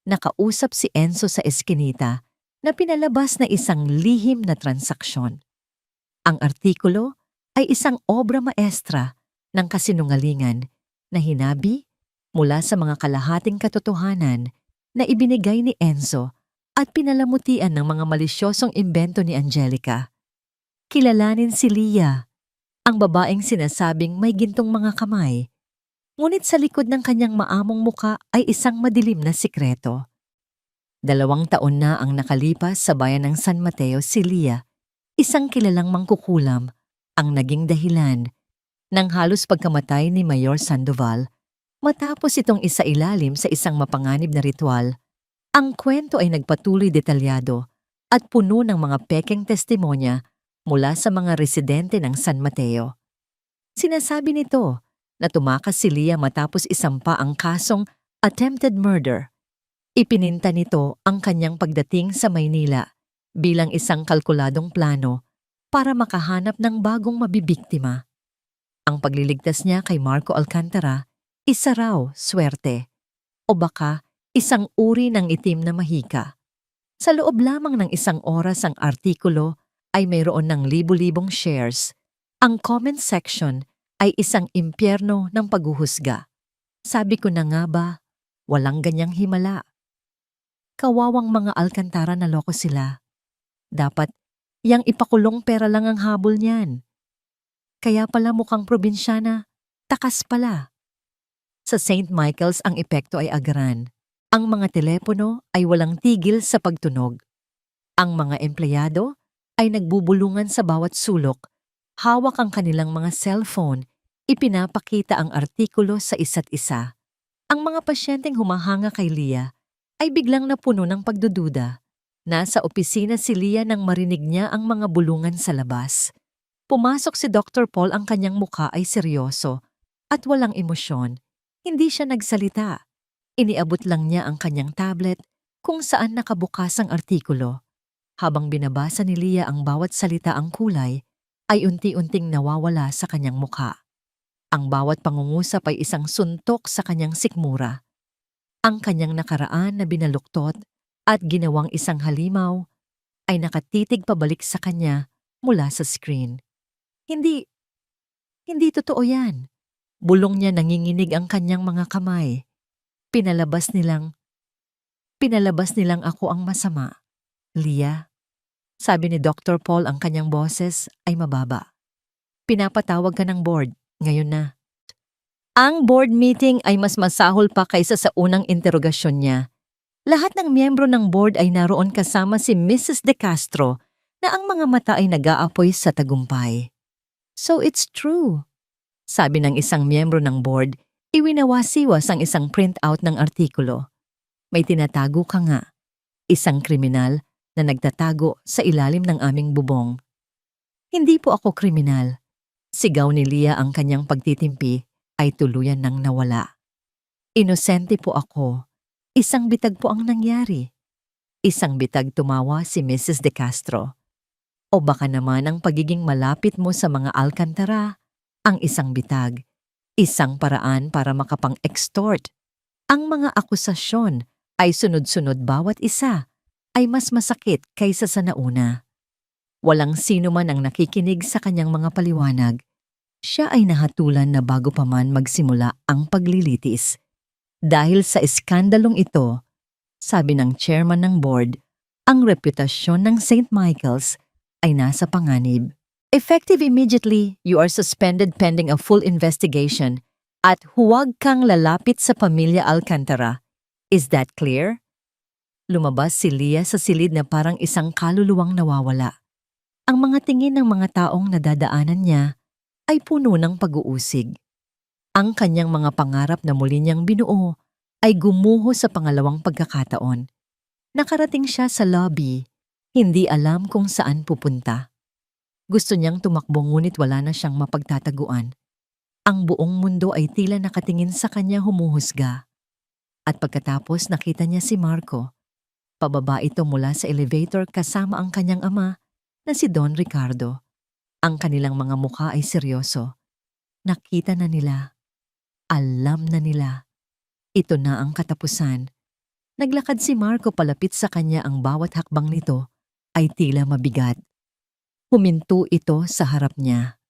Nakausap si Enzo sa eskinita na pinalabas na isang lihim na transaksyon. Ang artikulo ay isang obra maestra ng kasinungalingan na hinabi mula sa mga kalahating katotohanan na ibinigay ni Enzo at pinalamutian ng mga malisyosong imbento ni Angelica. Kilalanin si Leah, ang babaeng sinasabing may gintong mga kamay, ngunit sa likod ng kanyang maamong muka ay isang madilim na sikreto. 2 taon na ang nakalipas sa bayan ng San Mateo si Leah, isang kilalang mangkukulam, ang naging dahilan ng halos pagkamatay ni Mayor Sandoval matapos itong isailalim sa isang mapanganib na ritual. Ang kwento ay nagpatuloy detalyado at puno ng mga pekeng testimonya mula sa mga residente ng San Mateo. Sinasabi nito na tumakas si Leah matapos isampa ang kasong attempted murder. Ipininta nito ang kanyang pagdating sa Maynila bilang isang kalkuladong plano para makahanap ng bagong mabibiktima. Ang pagliligtas niya kay Marco Alcantara, isa raw swerte o baka isang uri ng itim na mahika. Sa loob lamang ng 1 oras ang artikulo ay mayroon ng libu-libong shares. Ang comment section ay isang impyerno ng paghuhusga. Sabi ko na nga ba, walang ganyang himala. Kawawang mga Alcantara na loko sila. Dapat, yang ipakulong pera lang ang habol niyan. Kaya pala mukhang probinsyana, takas pala. Sa St. Michael's ang epekto ay agaran. Ang mga telepono ay walang tigil sa pagtunog. Ang mga empleyado ay nagbubulungan sa bawat sulok, hawak ang kanilang mga cellphone, ipinapakita ang artikulo sa isa't isa. Ang mga pasyenteng humahanga kay Leah ay biglang napuno ng pagdududa. Nasa opisina si Leah nang marinig niya ang mga bulungan sa labas. Pumasok si Dr. Paul, ang kanyang mukha ay seryoso at walang emosyon. Hindi siya nagsalita. Iniabot lang niya ang kanyang tablet kung saan nakabukas ang artikulo. Habang binabasa ni Leah ang bawat salita, ang kulay ay unti-unting nawawala sa kanyang mukha. Ang bawat pangungusap ay isang suntok sa kanyang sikmura. Ang kanyang nakaraan na binaluktot at ginawang isang halimaw ay nakatitig pabalik sa kanya mula sa screen. Hindi totoo yan. Bulong niya, nanginginig ang kanyang mga kamay. Pinalabas nilang ako ang masama. Leah, sabi ni Dr. Paul, ang kanyang boses ay mababa. Pinapatawag ka ng board, ngayon na. Ang board meeting ay mas masahol pa kaysa sa unang interogasyon niya. Lahat ng miyembro ng board ay naroon kasama si Mrs. De Castro na ang mga mata ay nag-aapoy sa tagumpay. So it's true, sabi ng isang miyembro ng board. Iwinawasiwas ang isang printout ng artikulo. May tinatago ka nga, isang kriminal na nagtatago sa ilalim ng aming bubong. Hindi po ako kriminal. Sigaw ni Leah, ang kanyang pagtitimpi ay tuluyan nang nawala. Inosente po ako. Isang bitag po ang nangyari. Isang bitag, tumawa si Mrs. De Castro. O baka naman ang pagiging malapit mo sa mga Alcantara, ang isang bitag. Isang paraan para makapang-extort. Ang mga akusasyon ay sunod-sunod, bawat isa ay mas masakit kaysa sa nauna. Walang sino man ang nakikinig sa kanyang mga paliwanag. Siya ay nahatulan na bago pa man magsimula ang paglilitis. Dahil sa iskandalong ito, sabi ng chairman ng board, ang reputasyon ng St. Michael's ay nasa panganib. Effective immediately, you are suspended pending a full investigation at huwag kang lalapit sa pamilya Alcantara. Is that clear? Lumabas si Leah sa silid na parang isang kaluluwang nawawala. Ang mga tingin ng mga taong nadadaanan niya ay puno ng pag-uusig. Ang kanyang mga pangarap na muli niyang binuo ay gumuho sa pangalawang pagkakataon. Nakarating siya sa lobby, hindi alam kung saan pupunta. Gusto niyang tumakbo ngunit wala na siyang mapagtataguan. Ang buong mundo ay tila nakatingin sa kanya humuhusga. At pagkatapos nakita niya si Marco. Pababa ito mula sa elevator kasama ang kanyang ama na si Don Ricardo. Ang kanilang mga mukha ay seryoso. Nakita na nila. Alam na nila. Ito na ang katapusan. Naglakad si Marco palapit sa kanya, ang bawat hakbang nito ay tila mabigat. Huminto ito sa harap niya.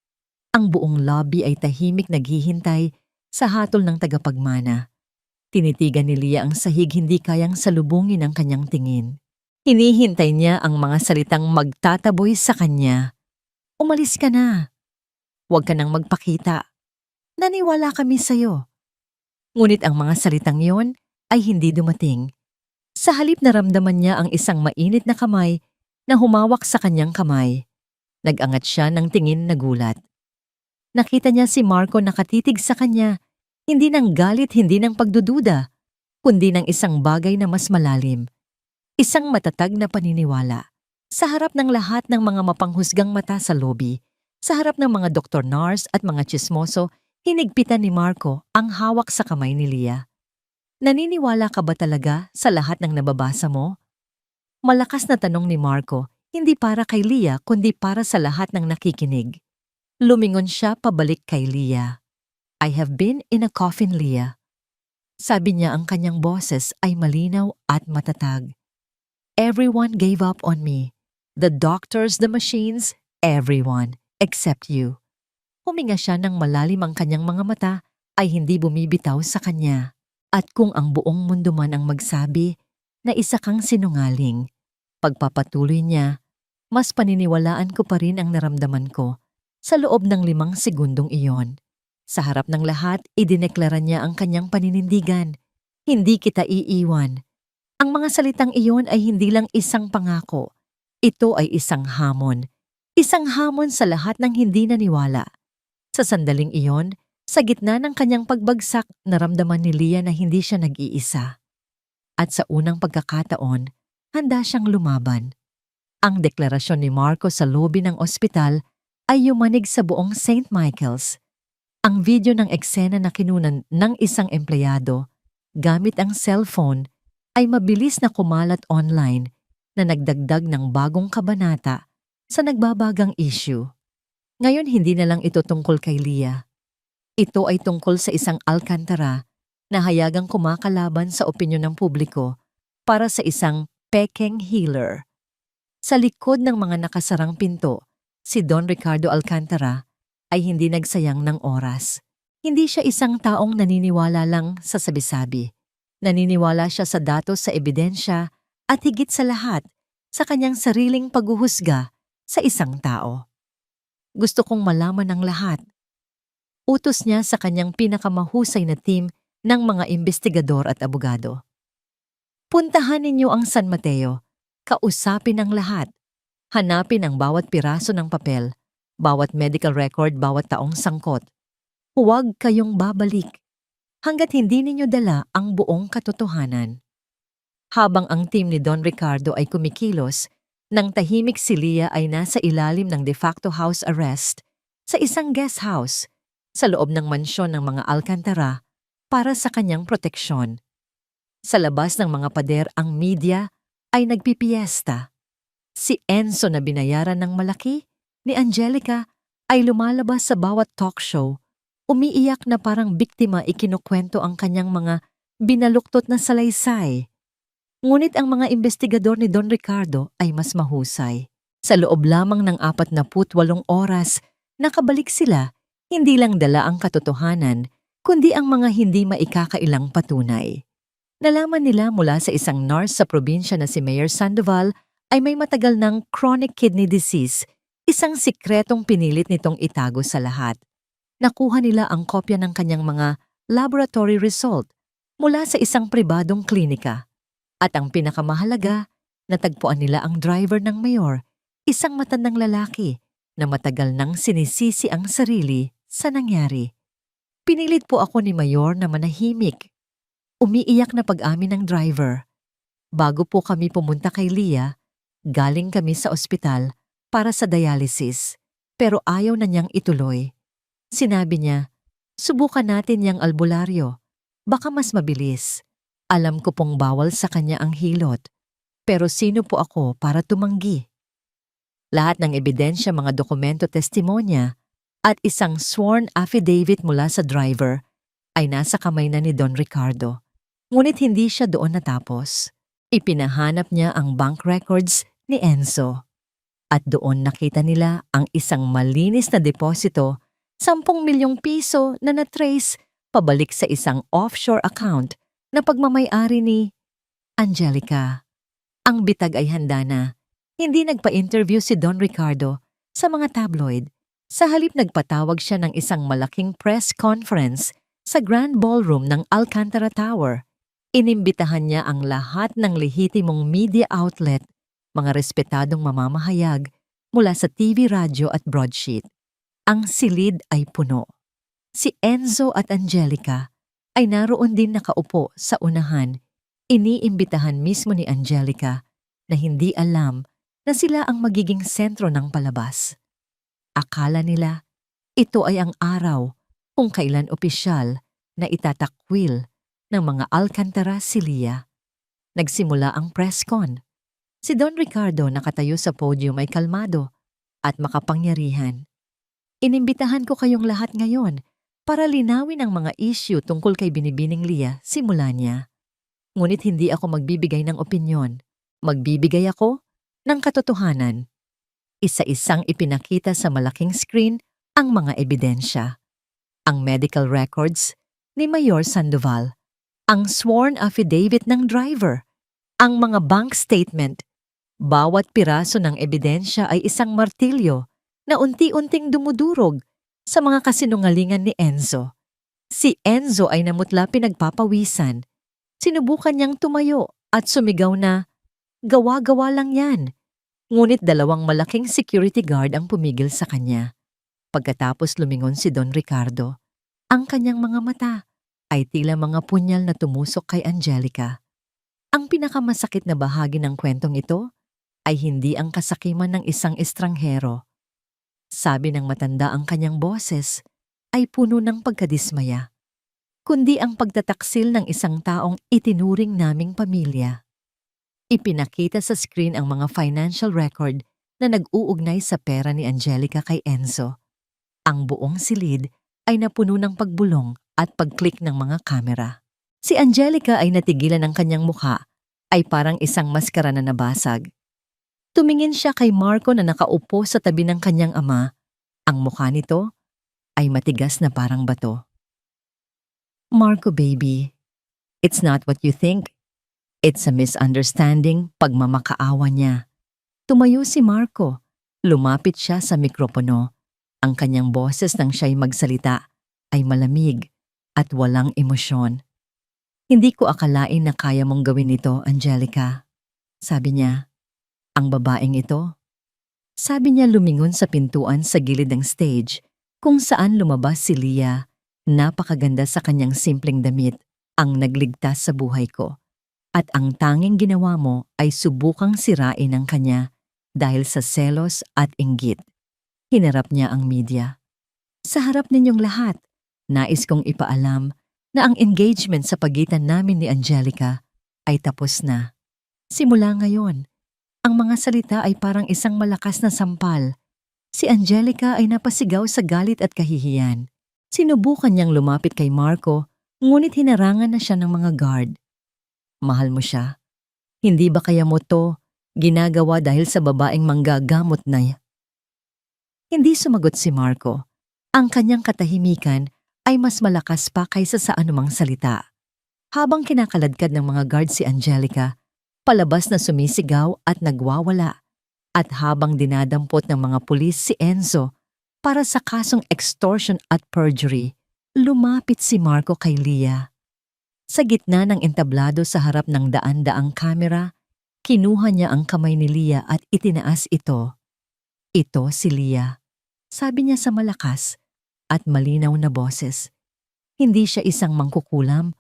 Ang buong lobby ay tahimik naghihintay sa hatol ng tagapagmana. Tinitigan ni Leah ang sahig, hindi kayang salubungin ang kanyang tingin. Hinihintay niya ang mga salitang magtataboy sa kanya. Umalis ka na. Huwag ka nang magpakita. Naniwala kami sa'yo. Ngunit ang mga salitang yon ay hindi dumating. Sa halip naramdaman niya ang isang mainit na kamay na humawak sa kanyang kamay. Nag-angat siya ng tingin na gulat. Nakita niya si Marco nakatitig sa kanya, hindi ng galit, hindi ng pagdududa, kundi ng isang bagay na mas malalim. Isang matatag na paniniwala. Sa harap ng lahat ng mga mapanghusgang mata sa lobby, sa harap ng mga doktor, nurse at mga tsismoso, hinigpitan ni Marco ang hawak sa kamay ni Leah. Naniniwala ka ba talaga sa lahat ng nababasa mo? Malakas na tanong ni Marco, hindi para kay Leah kundi para sa lahat ng nakikinig. Lumingon siya pabalik kay Leah. I have been in a coffin, Leah. Sabi niya, ang kanyang boses ay malinaw at matatag. Everyone gave up on me. The doctors, the machines, everyone, except you. Huminga siya ng malalim, ang kanyang mga mata ay hindi bumibitaw sa kanya. At kung ang buong mundo man ang magsabi na isa kang sinungaling, pagpapatuloy niya, mas paniniwalaan ko pa rin ang naramdaman ko sa loob ng 5 segundong iyon. Sa harap ng lahat, idineklara niya ang kanyang paninindigan. Hindi kita iiwan. Ang mga salitang iyon ay hindi lang isang pangako. Ito ay isang hamon. Isang hamon sa lahat ng hindi naniwala. Sa sandaling iyon, sa gitna ng kanyang pagbagsak, naramdaman ni Leah na hindi siya nag-iisa. At sa unang pagkakataon, handa siyang lumaban. Ang deklarasyon ni Marco sa lobby ng ospital ay yumanig sa buong St. Michael's. Ang video ng eksena na kinunan ng isang empleyado gamit ang cellphone ay mabilis na kumalat online na nagdagdag ng bagong kabanata sa nagbabagang issue. Ngayon hindi na lang ito tungkol kay Leah. Ito ay tungkol sa isang Alcantara na hayagang kumakalaban sa opinyon ng publiko para sa isang pekeng healer. Sa likod ng mga nakasarang pinto, si Don Ricardo Alcantara ay hindi nagsayang ng oras. Hindi siya isang taong naniniwala lang sa sabi-sabi. Naniniwala siya sa datos, sa ebidensya, at higit sa lahat, sa kanyang sariling paghuhusga sa isang tao. Gusto kong malaman ng lahat. Utos niya sa kanyang pinakamahusay na team ng mga investigador at abogado. Puntahan ninyo ang San Mateo. Kausapin ang lahat. Hanapin ang bawat piraso ng papel, bawat medical record, bawat taong sangkot. Huwag kayong babalik hanggat hindi ninyo dala ang buong katotohanan. Habang ang team ni Don Ricardo ay kumikilos, nang tahimik si Leah ay nasa ilalim ng de facto house arrest sa isang guest house sa loob ng mansyon ng mga Alcantara para sa kanyang proteksyon. Sa labas ng mga pader, ang media ay nagpipiesta. Si Enzo na binayaran ng malaki ni Angelica ay lumalabas sa bawat talk show, umiiyak na parang biktima, ikinukwento ang kanyang mga binaluktot na salaysay. Ngunit ang mga investigador ni Don Ricardo ay mas mahusay. Sa loob lamang ng 48 oras, nakabalik sila, hindi lang dala ang katotohanan, kundi ang mga hindi maikakailang patunay. Nalaman nila mula sa isang nurse sa probinsya na si Mayor Sandoval ay may matagal ng chronic kidney disease, isang sikretong pinilit nitong itago sa lahat. Nakuha nila ang kopya ng kanyang mga laboratory result mula sa isang pribadong klinika. At ang pinakamahalaga, natagpuan nila ang driver ng mayor, isang matandang lalaki na matagal nang sinisisi ang sarili sa nangyari. Pinilit po ako ni Mayor na manahimik. Umiiyak na pag-amin ng driver. Bago po kami pumunta kay Leah, galing kami sa ospital para sa dialysis. pero ayaw na niyang ituloy. Sinabi niya, "Subukan natin yang albularyo. Baka mas mabilis. Alam ko pong bawal sa kanya ang hilot. Pero sino po ako para tumanggi?" Lahat ng ebidensya, mga dokumento, testimonya, at isang sworn affidavit mula sa driver ay nasa kamay na ni Don Ricardo. Ngunit hindi siya doon natapos. Ipinahanap niya ang bank records ni Enzo. At doon nakita nila ang isang malinis na deposito, 10 milyong piso na na-trace pabalik sa isang offshore account na pagmamay-ari ni Angelica. Ang bitag ay handa na. Hindi nagpa-interview si Don Ricardo sa mga tabloid. Sa halip nagpatawag siya ng isang malaking press conference sa Grand Ballroom ng Alcantara Tower. Inimbitahan niya ang lahat ng lehitimong media outlet, mga respetadong mamamahayag mula sa TV, radyo at broadsheet. Ang silid ay puno. Si Enzo at Angelica ay naroon din nakaupo sa unahan. Iniimbitahan mismo ni Angelica na hindi alam na sila ang magiging sentro ng palabas. Akala nila ito ay ang araw kung kailan opisyal na itatakwil ng mga Alcantara si Lia. Nagsimula ang press con. Si Don Ricardo nakatayo sa podium ay kalmado at makapangyarihan. Inimbitahan ko kayong lahat ngayon para linawin ang mga issue tungkol kay Binibining Lia simula niya. Ngunit hindi ako magbibigay ng opinyon. Magbibigay ako ng katotohanan. Isa-isang ipinakita sa malaking screen ang mga ebidensya. Ang medical records ni Mayor Sandoval, ang sworn affidavit ng driver, ang mga bank statement. Bawat piraso ng ebidensya ay isang martilyo na unti-unting dumudurog sa mga kasinungalingan ni Enzo. Si Enzo ay namutla pinagpapawisan. Sinubukan niyang tumayo at sumigaw na, "Gawa-gawa lang yan." Ngunit 2 malaking security guard ang pumigil sa kanya. Pagkatapos lumingon si Don Ricardo, ang kanyang mga mata ay tila mga punyal na tumusok kay Angelica. Ang pinakamasakit na bahagi ng kwentong ito ay hindi ang kasakiman ng isang estranghero. Sabi ng matanda, ang kanyang boses ay puno ng pagkadismaya, kundi ang pagtataksil ng isang taong itinuring naming pamilya. Ipinakita sa screen ang mga financial record na nag-uugnay sa pera ni Angelica kay Enzo. Ang buong silid ay napuno ng pagbulong at pag-click ng mga kamera. Si Angelica ay natigilan ng kanyang mukha ay parang isang maskara na nabasag. Tumingin siya kay Marco na nakaupo sa tabi ng kanyang ama. Ang mukha nito ay matigas na parang bato. "Marco baby, it's not what you think. It's a misunderstanding," pagmamakaawa niya. Tumayo si Marco. Lumapit siya sa mikropono. Ang kanyang boses nang siya'y magsalita ay malamig at walang emosyon. "Hindi ko akalain na kaya mong gawin ito, Angelica," sabi niya. "Ang babaeng ito," sabi niya lumingon sa pintuan sa gilid ng stage kung saan lumabas si Lia. "Napakaganda sa kanyang simpleng damit, ang nagligtas sa buhay ko. At ang tanging ginawa mo ay subukang sirain ang kanya dahil sa selos at inggit." Hinarap niya ang media. "Sa harap ninyong lahat, nais kong ipaalam na ang engagement sa pagitan namin ni Angelica ay tapos na. Simula ngayon, ang mga salita ay parang isang malakas na sampal. Si Angelica ay napasigaw sa galit at kahihiyan. Sinubukan niyang lumapit kay Marco, ngunit hinarangan na siya ng mga guard. "Mahal mo siya? Hindi ba kaya mo to ginagawa dahil sa babaeng manggagamot na niya?" Hindi sumagot si Marco. Ang kanyang katahimikan ay mas malakas pa kaysa sa anumang salita. Habang kinakaladkad ng mga guard si Angelica, palabas na sumisigaw at nagwawala. At habang dinadampot ng mga pulis si Enzo para sa kasong extortion at perjury, lumapit si Marco kay Lia. Sa gitna ng entablado sa harap ng daan-daang kamera, kinuha niya ang kamay ni Lia at itinaas ito. "Ito si Lia," sabi niya sa malakas at malinaw na boses. "Hindi siya isang mangkukulam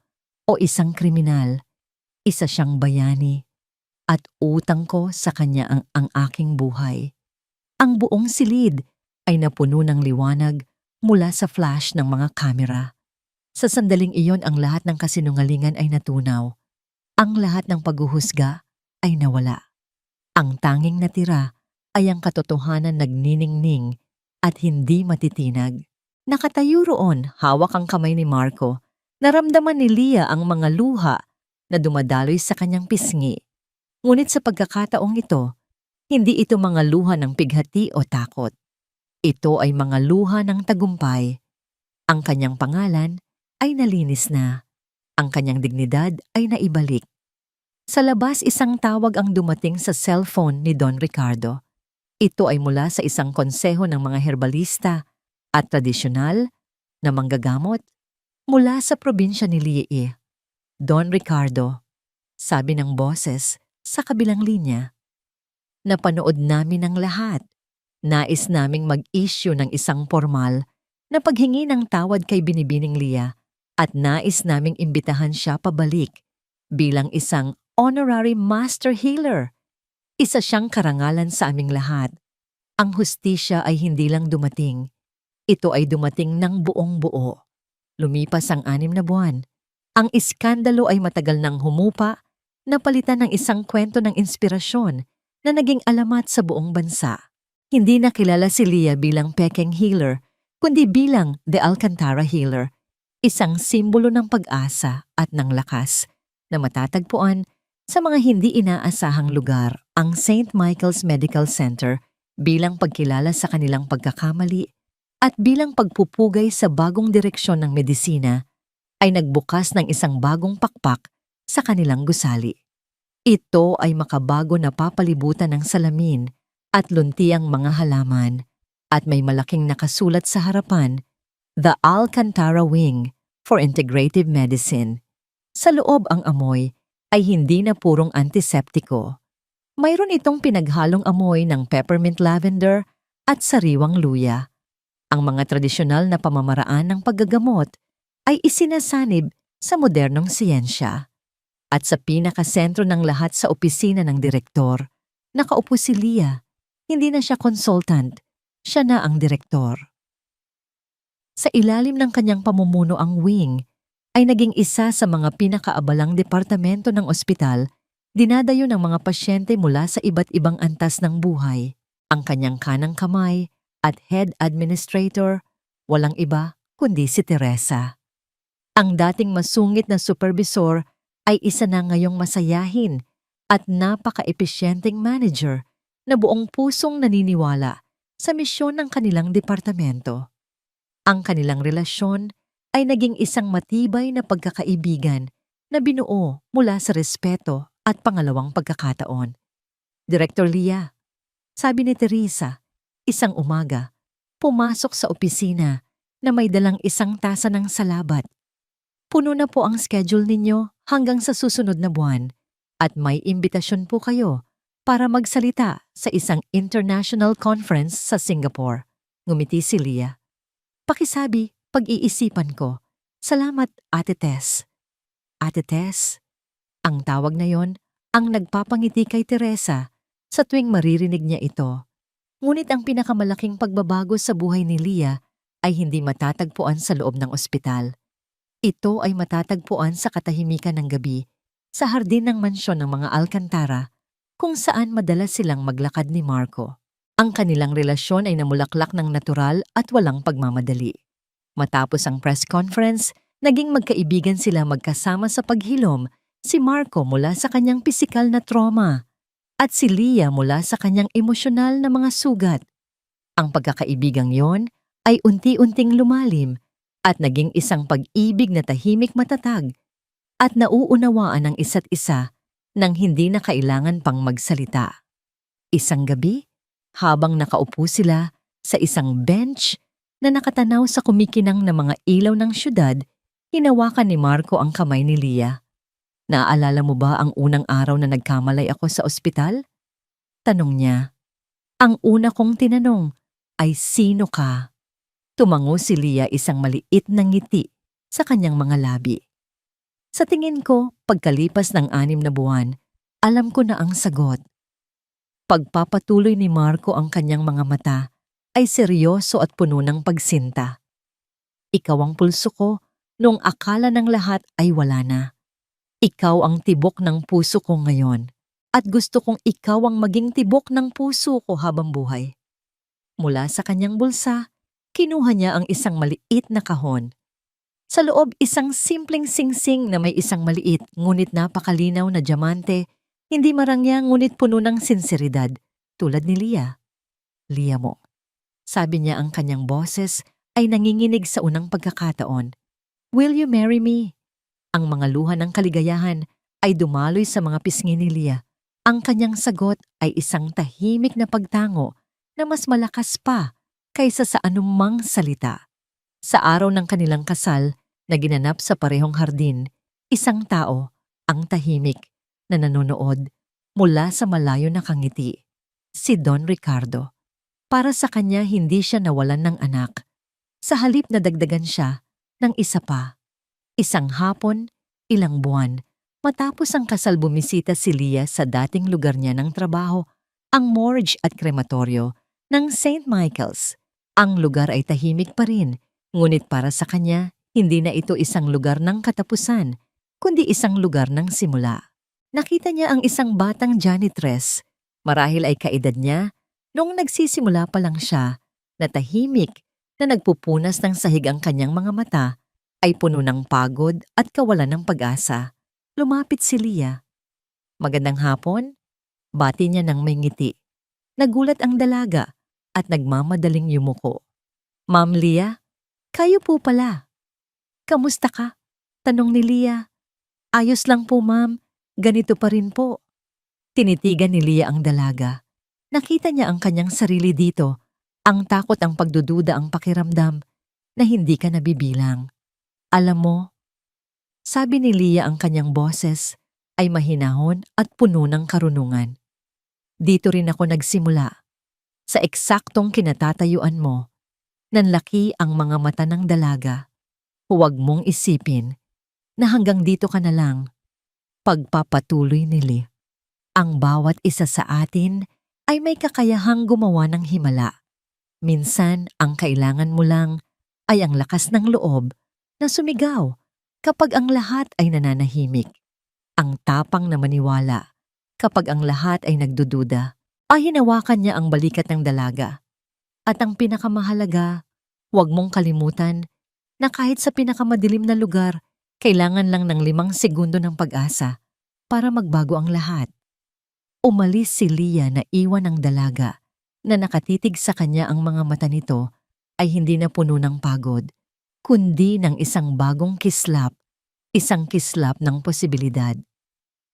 o isang kriminal. Isa siyang bayani. At utang ko sa kanya ang aking buhay." Ang buong silid ay napuno ng liwanag mula sa flash ng mga kamera. Sa sandaling iyon ang lahat ng kasinungalingan ay natunaw. Ang lahat ng paghuhusga ay nawala. Ang tanging natira ay ang katotohanan nagniningning at hindi matitinag. Nakatayo roon, hawak ang kamay ni Marco. Naramdaman ni Leah ang mga luha na dumadaloy sa kanyang pisngi. Ngunit sa pagkakataong ito, hindi ito mga luha ng pighati o takot. Ito ay mga luha ng tagumpay. Ang kanyang pangalan ay nalinis na. Ang kanyang dignidad ay naibalik. Sa labas isang tawag ang dumating sa cellphone ni Don Ricardo. Ito ay mula sa isang konseho ng mga herbalista at tradisyonal na manggagamot mula sa probinsya ni Leah. Don Ricardo, sabi ng boses sa kabilang linya. Napanood namin ang lahat. Nais naming mag-issue ng isang formal na paghingi ng tawad kay Binibining Leah at nais naming imbitahan siya pabalik bilang isang honorary master healer. Isa siyang karangalan sa aming lahat. Ang hustisya ay hindi lang dumating. Ito ay dumating ng buong buo. Lumipas ang 6 na buwan. Ang iskandalo ay matagal nang humupa, napalitan ng isang kwento ng inspirasyon na naging alamat sa buong bansa. Hindi na kilala si Leah bilang Peking Healer, kundi bilang The Alcantara Healer, isang simbolo ng pag-asa at ng lakas na matatagpuan sa mga hindi inaasahang lugar. Ang St. Michael's Medical Center bilang pagkilala sa kanilang pagkakamali at bilang pagpupugay sa bagong direksyon ng medisina ay nagbukas ng isang bagong pakpak sa kanilang gusali. Ito ay makabago na papalibutan ng salamin at luntiang mga halaman at may malaking nakasulat sa harapan, The Alcantara Wing for Integrative Medicine. Sa loob ang amoy ay hindi na purong antiseptiko. Mayroon itong pinaghalong amoy ng peppermint lavender at sariwang luya. Ang mga tradisyonal na pamamaraan ng paggagamot ay isinasanib sa modernong siyensya. At sa pinakasentro ng lahat sa opisina ng direktor, nakaupo si Leah. Hindi na siya consultant, siya na ang direktor. Sa ilalim ng kanyang pamumuno ang wing ay naging isa sa mga pinakaabalang departamento ng ospital, dinadayo ng mga pasyente mula sa iba't ibang antas ng buhay. Ang kanyang kanang kamay at head administrator, walang iba kundi si Teresa. Ang dating masungit na supervisor ay isa na ngayong masayahin at napaka-epesyenteng manager na buong pusong naniniwala sa misyon ng kanilang departamento. Ang kanilang relasyon ay naging isang matibay na pagkakaibigan na binuo mula sa respeto at pangalawang pagkakataon. Director Leah, sabi ni Teresa, isang umaga, pumasok sa opisina na may dalang isang tasa ng salabat. Puno na po ang schedule ninyo hanggang sa susunod na buwan at may imbitasyon po kayo para magsalita sa isang international conference sa Singapore. Ngumiti si Leah. Pakisabi, pag-iisipan ko. Salamat, Ate Tess. Ate Tess, ang tawag na yon ang nagpapangiti kay Teresa sa tuwing maririnig niya ito. Ngunit ang pinakamalaking pagbabago sa buhay ni Leah ay hindi matatagpuan sa loob ng ospital. Ito ay matatagpuan sa katahimikan ng gabi, sa hardin ng mansyon ng mga Alcantara, kung saan madalas silang maglakad ni Marco. Ang kanilang relasyon ay namulaklak ng natural at walang pagmamadali. Matapos ang press conference, naging magkaibigan sila magkasama sa paghilom, si Marco mula sa kanyang pisikal na trauma at si Leah mula sa kanyang emosyonal na mga sugat. Ang pagkakaibigang yon ay unti-unting lumalim at naging isang pag-ibig na tahimik matatag at nauunawaan ng isa't isa nang hindi na kailangan pang magsalita. Isang gabi, habang nakaupo sila sa isang bench na nakatanaw sa kumikinang na mga ilaw ng syudad, hinawakan ni Marco ang kamay ni Leah. Naaalala mo ba ang unang araw na nagkamalay ako sa ospital? Tanong niya. Ang una kong tinanong ay sino ka? Tumango si Leah isang maliit na ngiti sa kanyang mga labi. Sa tingin ko, pagkalipas ng 6 na buwan, alam ko na ang sagot. Pagpapatuloy ni Marco ang kanyang mga mata, ay seryoso at puno ng pagsinta. Ikaw ang pulso ko noong akala ng lahat ay wala na. Ikaw ang tibok ng puso ko ngayon at gusto kong ikaw ang maging tibok ng puso ko habang buhay. Mula sa kanyang bulsa, kinuha niya ang isang maliit na kahon. Sa loob isang simpleng singsing na may isang maliit ngunit napakalinaw na diamante, hindi marangya ngunit puno ng sinseridad, tulad ni Leah. Leah mo. Sabi niya, ang kanyang boses ay nanginginig sa unang pagkakataon. Will you marry me? Ang mga luha ng kaligayahan ay dumaloy sa mga pisngi ni Leah. Ang kanyang sagot ay isang tahimik na pagtango na mas malakas pa kaysa sa anumang salita. Sa araw ng kanilang kasal na ginanap sa parehong hardin, isang tao, ang tahimik, na nanonood mula sa malayo na kangiti. Si Don Ricardo. Para sa kanya hindi siya nawalan ng anak. Sa halip na dagdagan siya ng isa pa. Isang hapon, ilang buwan, matapos ang kasal bumisita si Leah sa dating lugar niya ng trabaho, ang morgue at krematoryo ng St. Michael's. Ang lugar ay tahimik pa rin, ngunit para sa kanya, hindi na ito isang lugar ng katapusan, kundi isang lugar ng simula. Nakita niya ang isang batang janitress, marahil ay kaedad niya, noong nagsisimula pa lang siya, na tahimik na nagpupunas ng sahig ang kanyang mga mata, ay puno ng pagod at kawalan ng pag-asa. Lumapit si Leah. Magandang hapon, bati niya ng may ngiti. Nagulat ang dalaga at nagmamadaling yumuko. Ma'am Leah, kayo po pala. Kamusta ka? Tanong ni Leah. Ayos lang po ma'am, ganito pa rin po. Tinitigan ni Leah ang dalaga. Nakita niya ang kanyang sarili dito, ang takot, ang pagdududa, ang pakiramdam na hindi ka nabibilang. Alam mo, sabi ni Leah, ang kanyang boses ay mahinahon at puno ng karunungan. Dito rin ako nagsimula. Sa eksaktong kinatatayuan mo, nanlaki ang mga mata ng dalaga. Huwag mong isipin na hanggang dito ka na lang. Pagpapatuloy ni Leah. Ang bawat isa sa atin ay may kakayahang gumawa ng himala. Minsan, ang kailangan mo lang ay ang lakas ng loob na sumigaw kapag ang lahat ay nananahimik. Ang tapang na maniwala kapag ang lahat ay nagdududa. Ay hinawakan niya ang balikat ng dalaga. At ang pinakamahalaga, huwag mong kalimutan na kahit sa pinakamadilim na lugar, kailangan lang ng 5 segundo ng pag-asa para magbago ang lahat. Umalis si Leah na iwan ng dalaga na nakatitig sa kanya. Ang mga mata nito ay hindi na puno ng pagod, kundi ng isang bagong kislap, isang kislap ng posibilidad.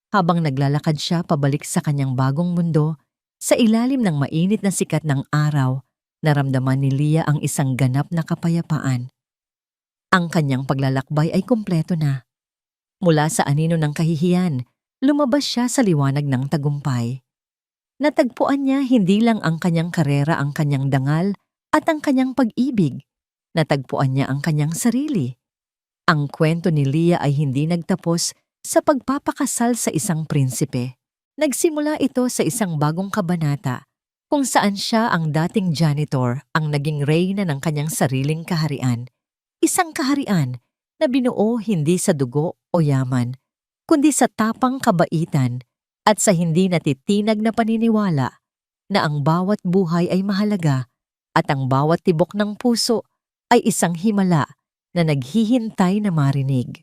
Habang naglalakad siya pabalik sa kanyang bagong mundo, sa ilalim ng mainit na sikat ng araw, naramdaman ni Leah ang isang ganap na kapayapaan. Ang kanyang paglalakbay ay kumpleto na. Mula sa anino ng kahihiyan, lumabas siya sa liwanag ng tagumpay. Natagpuan niya hindi lang ang kanyang karera, ang kanyang dangal, at ang kanyang pag-ibig. Natagpuan niya ang kanyang sarili. Ang kwento ni Leah ay hindi nagtapos sa pagpapakasal sa isang prinsipe. Nagsimula ito sa isang bagong kabanata kung saan siya, ang dating janitor, ang naging reyna ng kanyang sariling kaharian. Isang kaharian na binuo hindi sa dugo o yaman, kundi sa tapang kabaitan at sa hindi natitinag na paniniwala na ang bawat buhay ay mahalaga at ang bawat tibok ng puso ay isang himala na naghihintay na marinig.